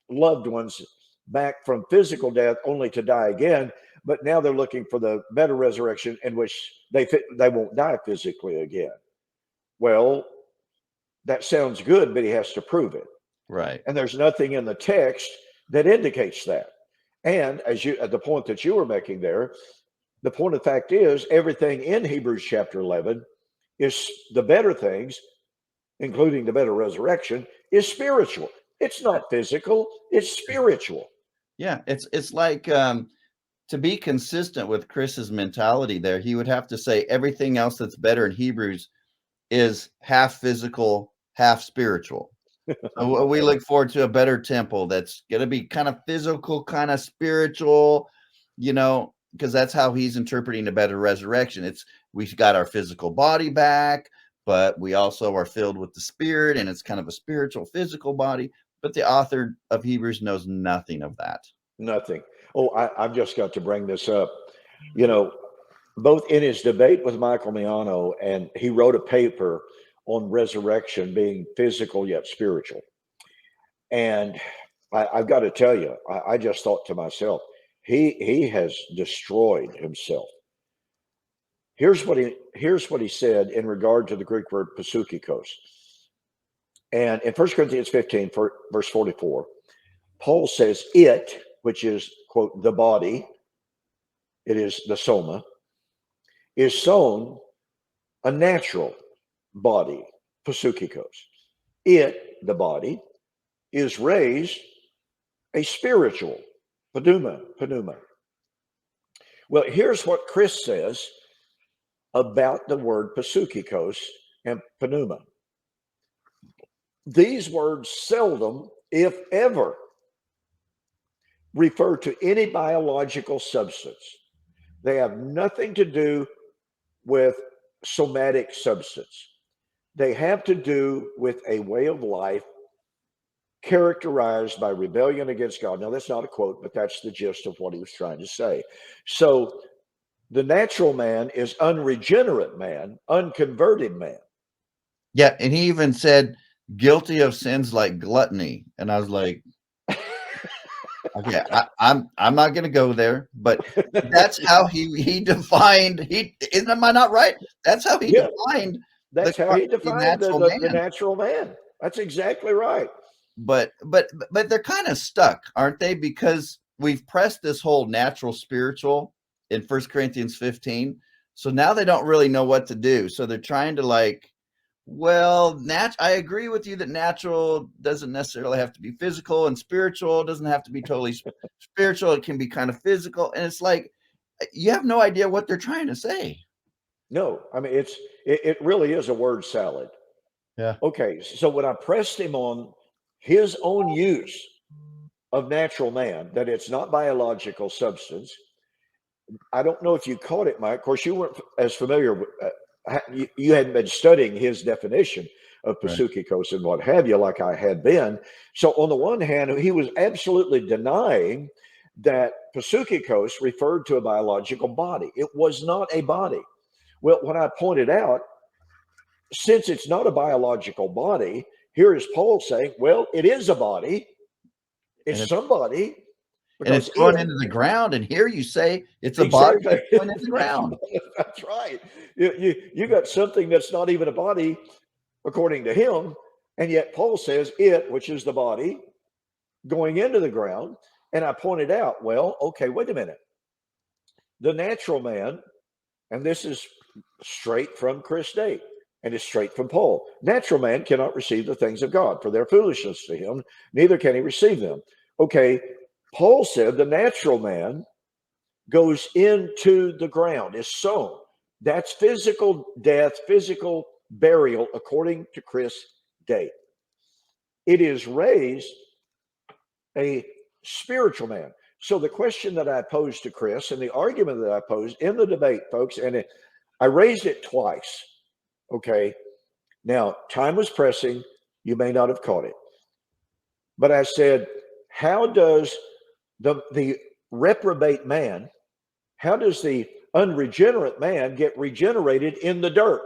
loved ones back from physical death only to die again. But now they're looking for the better resurrection in which they won't die physically again. Well, that sounds good, but he has to prove it. Right. And there's nothing in the text that indicates that. And as you, at the point that you were making there, the point of fact is everything in Hebrews chapter 11 is the better things, including the better resurrection, is spiritual. It's not physical, it's spiritual. Yeah, it's like to be consistent with Chris's mentality there, he would have to say everything else that's better in Hebrews is half physical, half spiritual. So we look forward to a better temple that's going to be kind of physical, kind of spiritual, because that's how he's interpreting a better resurrection. It's we've got our physical body back, but we also are filled with the Spirit, and it's kind of a spiritual, physical body. But the author of Hebrews knows nothing of that. Nothing. Oh, I've just got to bring this up. Both in his debate with Michael Miano, and he wrote a paper on resurrection being physical yet spiritual. And I've got to tell you, I just thought to myself, he has destroyed himself. Here's what he said in regard to the Greek word pasukikos. And in 1 Corinthians 15, verse 44, Paul says it, which is, quote, the body, it is the soma, is sown a natural body, pasukikos. It, the body, is raised a spiritual, pneuma. Well, here's what Chris says about the word pasukikos and pneuma. These words seldom, if ever, refer to any biological substance. They have nothing to do with somatic substance. They have to do with a way of life characterized by rebellion against God. Now, that's not a quote, but that's the gist of what he was trying to say. So the natural man is unregenerate man, unconverted man. Yeah, and he even said guilty of sins like gluttony, and I was like, okay, I'm not going to go there, but that's how he defined. Am I not right? That's how he defined. That's how he defined the natural man. That's exactly right. But they're kind of stuck, aren't they? Because we've pressed this whole natural spiritual in 1 Corinthians 15. So now they don't really know what to do. So they're trying to I agree with you that natural doesn't necessarily have to be physical, and spiritual doesn't have to be totally spiritual. It can be kind of physical. And it's like, you have no idea what they're trying to say. No, I mean, it really is a word salad. Yeah. Okay. So when I pressed him on his own use of natural man, that it's not biological substance, I don't know if you caught it, Mike. Of course, you weren't as familiar with, you hadn't been studying his definition of pasukikos and what have you, like I had been. So on the one hand, he was absolutely denying that pasukikos referred to a biological body. It was not a body. Well, when I pointed out, since it's not a biological body, here is Paul saying, well, it is a body. It's somebody. And it's going into the ground. And here you say it's a body going into the ground. That's right. You got something that's not even a body, according to him. And yet Paul says it, which is the body, going into the ground. And I pointed out, well, okay, wait a minute. The natural man, and this is straight from Chris Day, and it's straight from Paul. Natural man cannot receive the things of God, for their foolishness to him, neither can he receive them. Okay, Paul said the natural man goes into the ground, is sown. That's physical death, physical burial, according to Chris Day. It is raised a spiritual man. So the question that I posed to Chris and the argument that I posed in the debate, folks, and I raised it twice. Okay. Now, time was pressing. You may not have caught it. But I said, how does the reprobate man, how does the unregenerate man get regenerated in the dirt?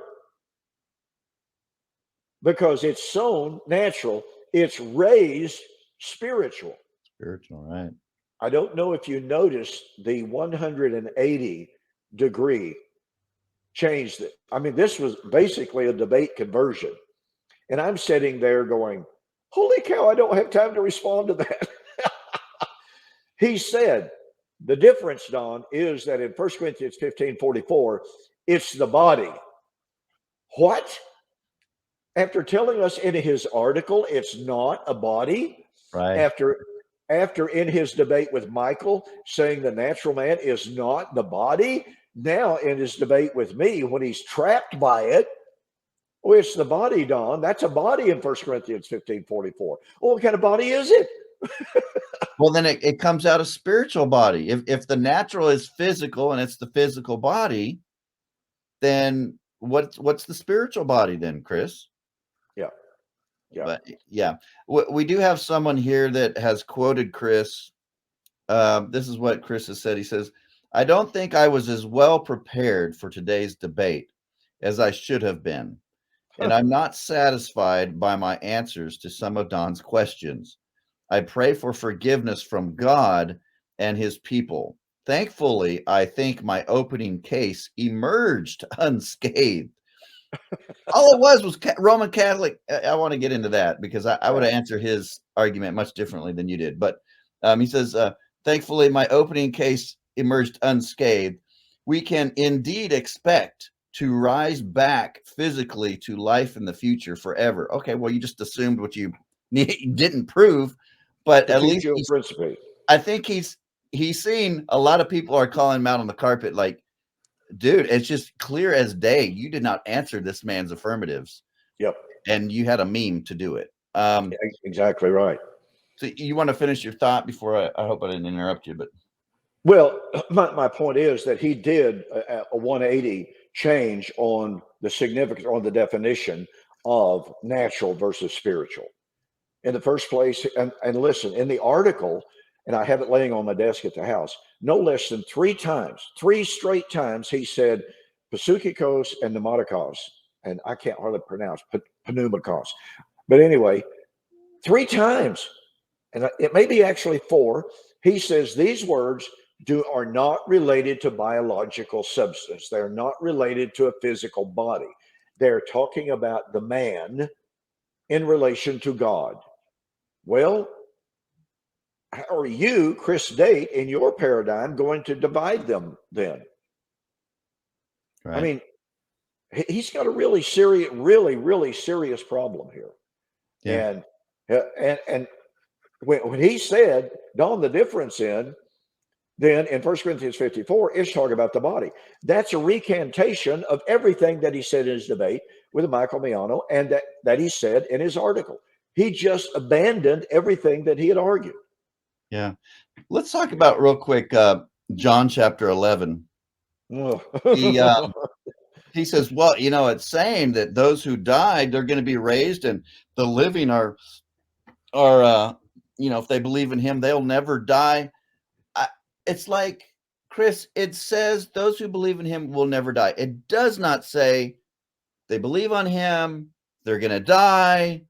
Because it's sown natural, it's raised spiritual. Spiritual, right? I don't know if you noticed the 180-degree change. That, I mean, this was basically a debate conversion. And I'm sitting there going, holy cow, I don't have time to respond to that. He said, the difference, Don, is that in 1 Corinthians 15:44, it's the body. What? After telling us in his article it's not a body, Right. after in his debate with Michael saying the natural man is not the body, now in his debate with me when he's trapped by it, oh, it's the body, Don. That's a body in 1 Corinthians 15:44. Well, what kind of body is it? Well, then it comes out of spiritual body. If the natural is physical and it's the physical body, then what's the spiritual body then, Chris? Yeah. Yeah. But yeah, we do have someone here that has quoted Chris. This is what Chris has said. He says, I don't think I was as well prepared for today's debate as I should have been. And I'm not satisfied by my answers to some of Don's questions. I pray for forgiveness from God and his people. Thankfully, I think my opening case emerged unscathed. All it was Roman Catholic. I want to get into that because I would have answered his argument much differently than you did. But he says, thankfully, my opening case emerged unscathed. We can indeed expect to rise back physically to life in the future forever. Okay, well, you just assumed what you didn't prove, but at least I think he's seen a lot of people are calling him out on the carpet like, dude, it's just clear as day. You did not answer this man's affirmatives. Yep. And you had a meme to do it. Exactly right. So you want to finish your thought before I hope I didn't interrupt you, but. Well, my point is that he did a 180 change on the significance, on the definition of natural versus spiritual. In the first place, and listen, in the article, and I have it laying on my desk at the house, no less than 3 straight times, he said psuchikos and pneumatikos, and I can't hardly pronounce pneumakos. But anyway, 3 times, and it may be actually 4, he says these words are not related to biological substance. They're not related to a physical body. They're talking about the man in relation to God. Well, how are you, Chris Date, in your paradigm going to divide them then? Right. I mean, he's got a really serious problem here. Yeah. And when he said, Don, the difference in 1 Corinthians 54 is talking about the body. That's a recantation of everything that he said in his debate with Michael Miano and that he said in his article. He just abandoned everything that he had argued. Yeah. Let's talk about real quick, John chapter 11. He says, well, it's saying that those who died, they're going to be raised, and the living are if they believe in him, they'll never die. It's like, Chris, it says those who believe in him will never die. It does not say they believe on him, they're going to die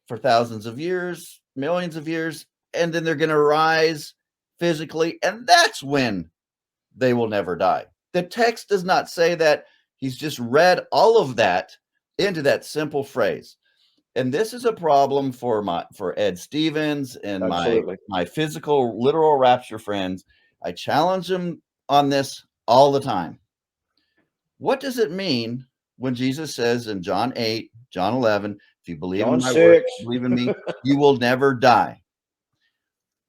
for thousands of years, millions of years, and then they're going to rise physically, and that's when they will never die. The text does not say that. He's just read all of that into that simple phrase. And this is a problem for Ed Stevens and my physical, literal rapture friends. I challenge them on this all the time. What does it mean when Jesus says in John 8, John 11, if you believe in my word, believe in me, you will never die?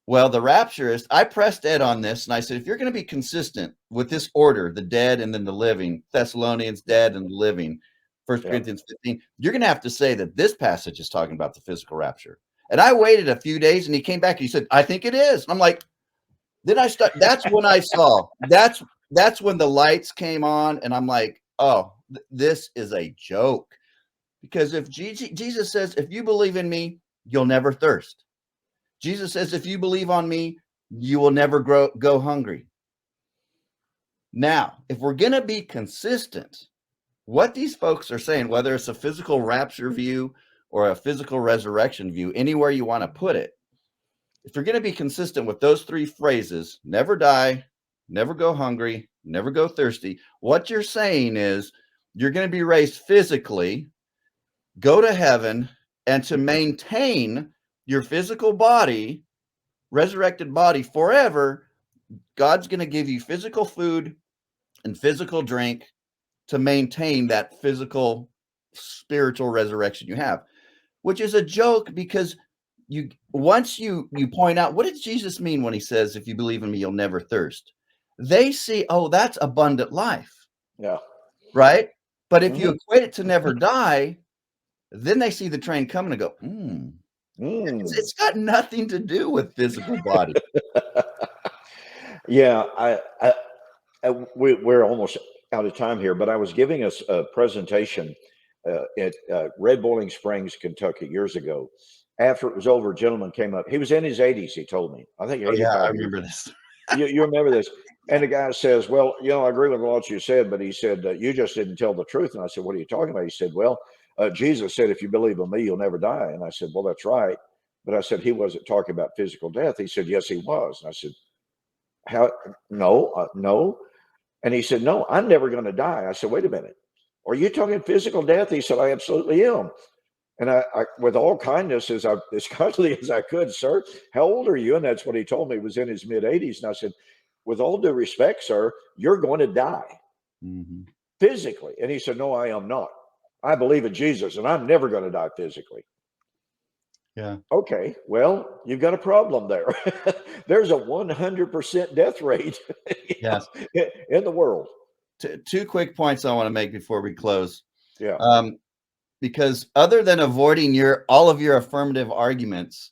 Well, the rapturist, I pressed Ed on this, and I said, if you're going to be consistent with this order, the dead and then the living, Thessalonians, dead and living, 1 Corinthians 15, you're going to have to say that this passage is talking about the physical rapture. And I waited a few days, and he came back and he said, I think it is. I'm like, then that's when I saw, that's when the lights came on, and I'm like, oh, this is a joke. Because if Jesus says, if you believe in me, you'll never thirst. Jesus says, if you believe on me, you will never go hungry. Now, if we're going to be consistent, what these folks are saying, whether it's a physical rapture view or a physical resurrection view, anywhere you want to put it, if you're going to be consistent with those three phrases, never die, never go hungry, never go thirsty, what you're saying is you're going to be raised physically, go to heaven, and to maintain your physical body, resurrected body forever, God's going to give you physical food and physical drink to maintain that physical, spiritual resurrection you have, which is a joke because once you point out, what did Jesus mean when he says, if you believe in me, you'll never thirst? They see, oh, that's abundant life. Yeah. Right? But if you equate it to never die, then they see the train coming and go, it's got nothing to do with physical body. Yeah, we're almost out of time here, but I was giving us a presentation at Red Boiling Springs, Kentucky, years ago. After it was over, a gentleman came up. He was in his 80s, he told me. I think 85. Yeah, I remember this. You remember this? And the guy says, well, I agree with a lot you said, but he said, you just didn't tell the truth. And I said, what are you talking about? He said, well, Jesus said, if you believe in me, you'll never die. And I said, well, that's right. But I said, he wasn't talking about physical death. He said, yes, he was. And I said, how? No. And he said, no, I'm never going to die. I said, wait a minute. Are you talking physical death? He said, I absolutely am. And I with all kindness, as kindly as I could, sir, how old are you? And that's what he told me. He was in his mid-80s. And I said, with all due respect, sir, you're going to die physically. And he said, no, I am not. I believe in Jesus, and I'm never going to die physically. Yeah. Okay, well, you've got a problem there. There's a 100% death rate in the world. Two quick points I want to make before we close. Yeah. Because other than avoiding all of your affirmative arguments,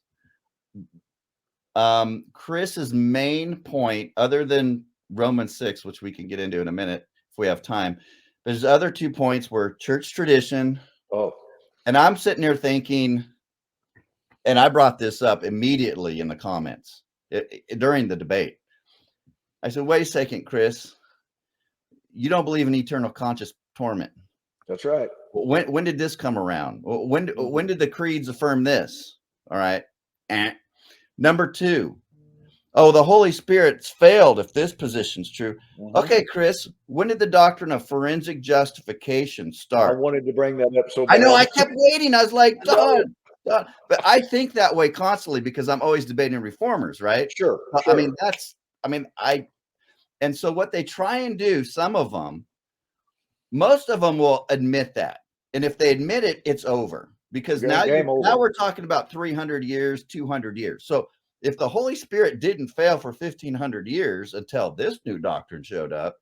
Chris's main point, other than Romans 6, which we can get into in a minute if we have time, there's other 2 points where church tradition. And I'm sitting here thinking, and I brought this up immediately in the comments during the debate. I said, wait a second, Chris, you don't believe in eternal conscious torment. That's right. When did this come around? When did the creeds affirm this? All right. Number 2, the Holy Spirit's failed if this position's true. Okay, Chris, when did the doctrine of forensic justification start? I wanted to bring that up so bad. I know, I kept waiting. I was like, God. But I think that way constantly because I'm always debating reformers, right? Sure. And so what they try and do, some of them, most of them will admit that. And if they admit it, it's over because now we're talking about 300 years, 200 years. So if the Holy Spirit didn't fail for 1500 years until this new doctrine showed up,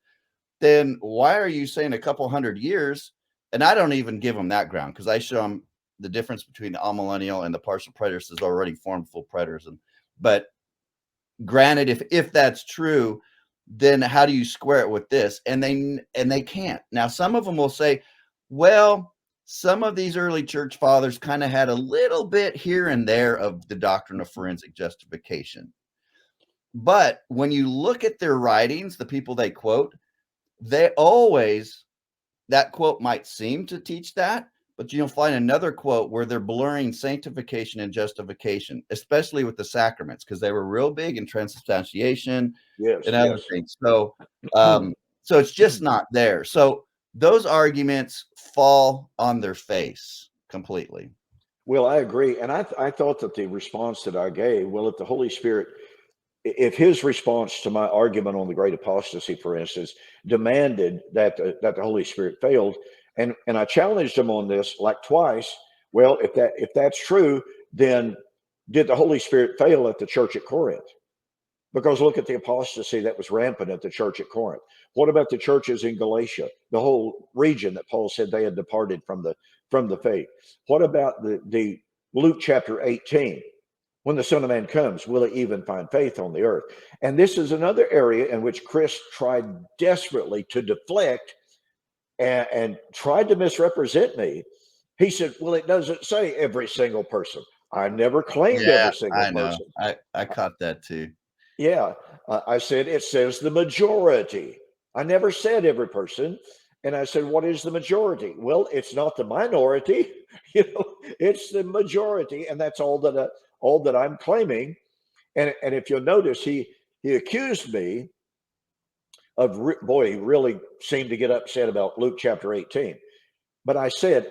then why are you saying a couple hundred years? And I don't even give them that ground because I show them the difference between the amillennial and the partial preterist is already formed full preterism. But granted, if that's true, then how do you square it with this? And they can't. Now, some of them will say, well, some of these early church fathers kind of had a little bit here and there of the doctrine of forensic justification. But when you look at their writings, the people they quote, that quote might seem to teach that, but you'll find another quote where they're blurring sanctification and justification, especially with the sacraments, because they were real big in transubstantiation and other things. So, so it's just not there. So those arguments fall on their face completely. Well, I agree. And I thought that the response that I gave, well, if the Holy Spirit, if his response to my argument on the great apostasy, for instance, demanded that the Holy Spirit failed, and I challenged him on this like twice. Well, if that's true, then did the Holy Spirit fail at the church at Corinth? Because look at the apostasy that was rampant at the church at Corinth. What about the churches in Galatia, the whole region that Paul said they had departed from the faith? What about the Luke chapter 18? When the Son of Man comes, will he even find faith on the earth? And this is another area in which Chris tried desperately to deflect and tried to misrepresent me. He said, well, it doesn't say every single person. I never claimed Yeah, every single I know. person. I caught that too. Yeah, I said it says the majority. I never said every person. And I said, what is the majority? Well, it's not the minority, it's the majority, and that's all that I'm claiming. And if you'll notice, he accused me of boy, he really seemed to get upset about Luke chapter 18. But I said,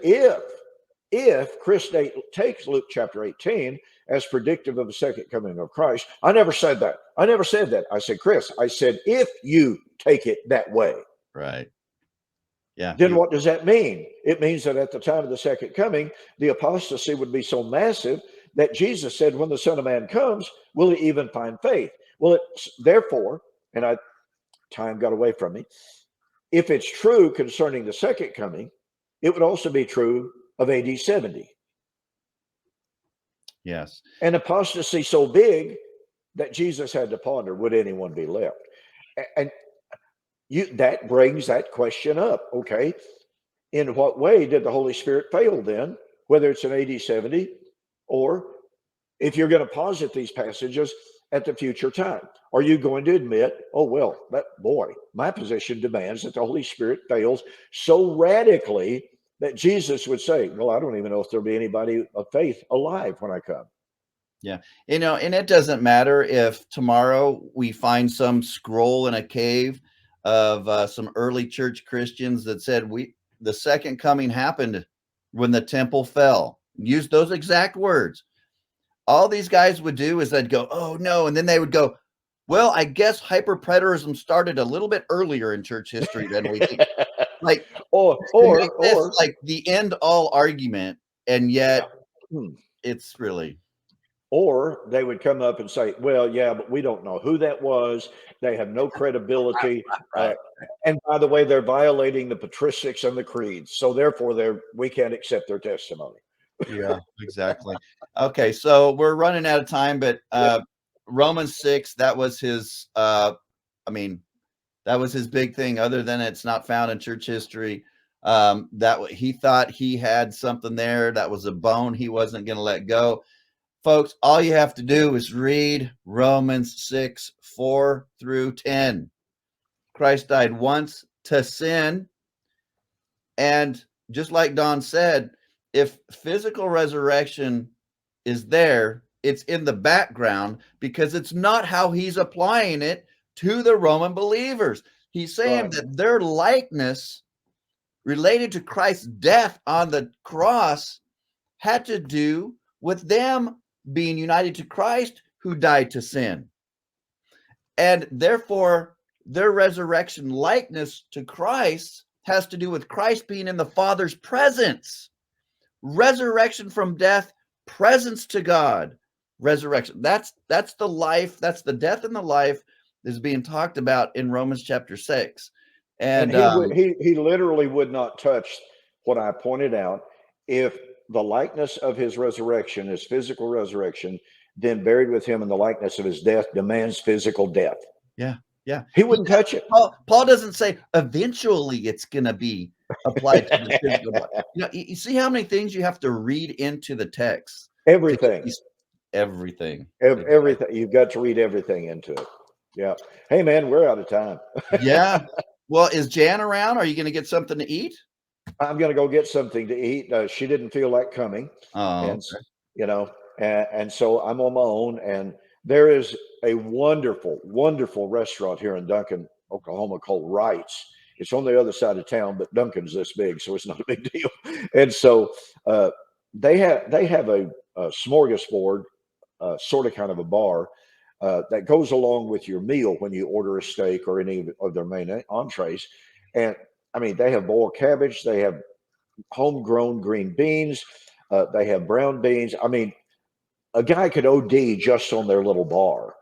if Chris takes Luke chapter 18 as predictive of the second coming of Christ, I never said that. I never said that. I said, Chris, I said, if you take it that way, Right. Yeah. then what does that mean? It means that at the time of the second coming, the apostasy would be so massive that Jesus said, when the Son of Man comes, will he even find faith? Well, it's therefore, and time got away from me. If it's true concerning the second coming, it would also be true of AD 70. Yes. An apostasy so big that Jesus had to ponder, would anyone be left? And that brings that question up. Okay, in what way did the Holy Spirit fail then, whether it's in AD 70 or if you're going to posit these passages at the future time? Are you going to admit, oh, well, my position demands that the Holy Spirit fails so radically that Jesus would say, well, I don't even know if there'll be anybody of faith alive when I come. Yeah. And it doesn't matter if tomorrow we find some scroll in a cave of some early church Christians that said the second coming happened when the temple fell. Use those exact words. All these guys would do is they'd go, oh no, and then they would go, well, I guess hyperpreterism started a little bit earlier in church history than we think. Like, or make this like the end all argument, and yet it's really. Or they would come up and say, well, yeah, but we don't know who that was. They have no credibility. Right. And by the way, they're violating the patristics and the creeds. So therefore, we can't accept their testimony. Yeah, exactly. Okay, so we're running out of time, but Romans 6, that was his that was his big thing, other than it's not found in church history. That he thought he had something there that was a bone he wasn't going to let go. Folks, all you have to do is read Romans 6, 4 through 10. Christ died once to sin. And just like Don said, if physical resurrection is there, it's in the background because it's not how he's applying it to the Roman believers. He's saying that their likeness related to Christ's death on the cross had to do with them being united to Christ, who died to sin. And therefore, their resurrection likeness to Christ has to do with Christ being in the Father's presence. Resurrection from death, presence to God. Resurrection. That's the life, that's the death and the life that is being talked about in Romans chapter 6. And he literally would not touch what I pointed out. If the likeness of his resurrection, his physical resurrection, then buried with him in the likeness of his death, demands physical death. Yeah. He wouldn't touch it. Paul doesn't say eventually it's going to be applied to the physical. You see how many things you have to read into the text. Everything. Everything. You've got to read everything into it. Yeah. Hey, man, we're out of time. Yeah. Well, is Jan around? Are you going to get something to eat? I'm going to go get something to eat. She didn't feel like coming. And so I'm on my own. And there is a wonderful, wonderful restaurant here in Duncan, Oklahoma called Wright's. It's on the other side of town, but Duncan's this big, so it's not a big deal. And so they have a smorgasbord, sort of kind of a bar that goes along with your meal when you order a steak or any of their main entrees. And I mean, they have boiled cabbage, they have homegrown green beans, they have brown beans. I mean, a guy could OD just on their little bar.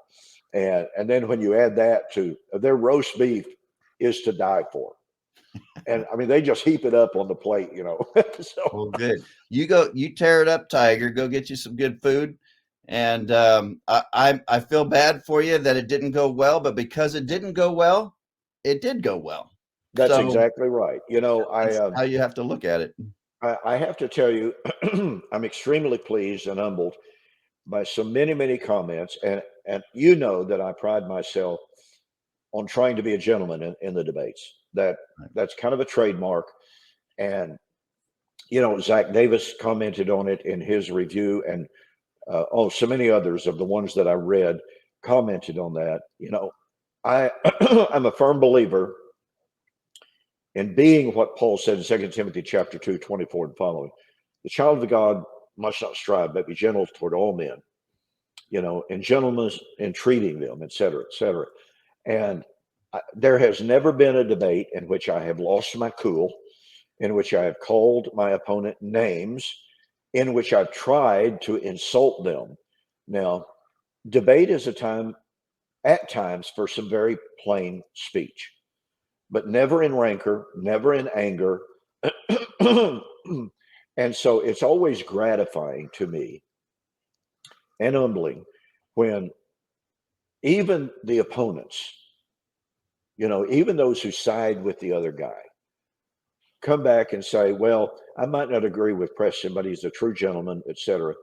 And then when you add that to their roast beef is to die for. And I mean, they just heap it up on the plate, So. Well, good. You tear it up, Tiger. Go get you some good food. And I feel bad for you that it didn't go well, but because it didn't go well, it did go well. That's exactly right. That's how you have to look at it. I have to tell you, I'm extremely pleased and humbled by so many comments, and you know that I pride myself on trying to be a gentleman in the debates. That's kind of a trademark, and Zach Davis commented on it in his review, and so many others of the ones that I read commented on that. I I'm a firm believer in being what Paul said in 2 Timothy chapter 2, 24 and following. The child of God must not strive, but be gentle toward all men, and gentleness in treating them, et cetera, et cetera. And there has never been a debate in which I have lost my cool, in which I have called my opponent names, in which I've tried to insult them. Now, debate is a time, at times, for some very plain speech, but never in rancor, never in anger. And so it's always gratifying to me and humbling when even the opponents, even those who side with the other guy, come back and say, well, I might not agree with Preston, but he's a true gentleman, etc.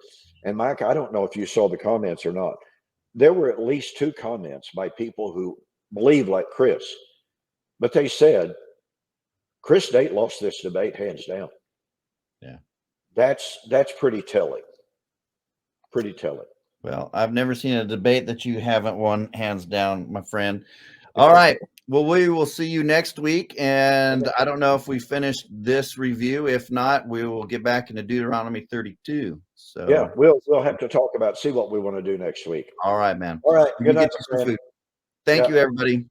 And Mike, I don't know if you saw the comments or not. There were at least 2 comments by people who believe like Chris, but they said, Chris Date lost this debate hands down. Yeah. That's pretty telling. Pretty telling. Well, I've never seen a debate that you haven't won hands down, my friend. All right. Well, we will see you next week. And I don't know if we finished this review. If not, we will get back into Deuteronomy 32. So yeah, we'll have to talk about, see what we want to do next week. All right, man. All right. Good night, my friend. Thank you, everybody.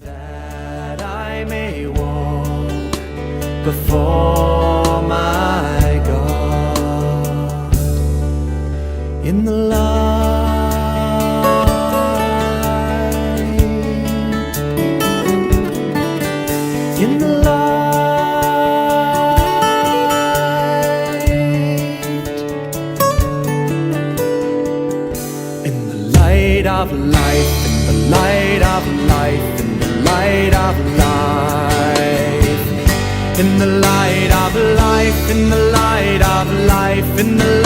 That I may walk before my God in the light, in the light, in the light of life, in the light of life, in the light of life, in the light of life, in the light of life, in the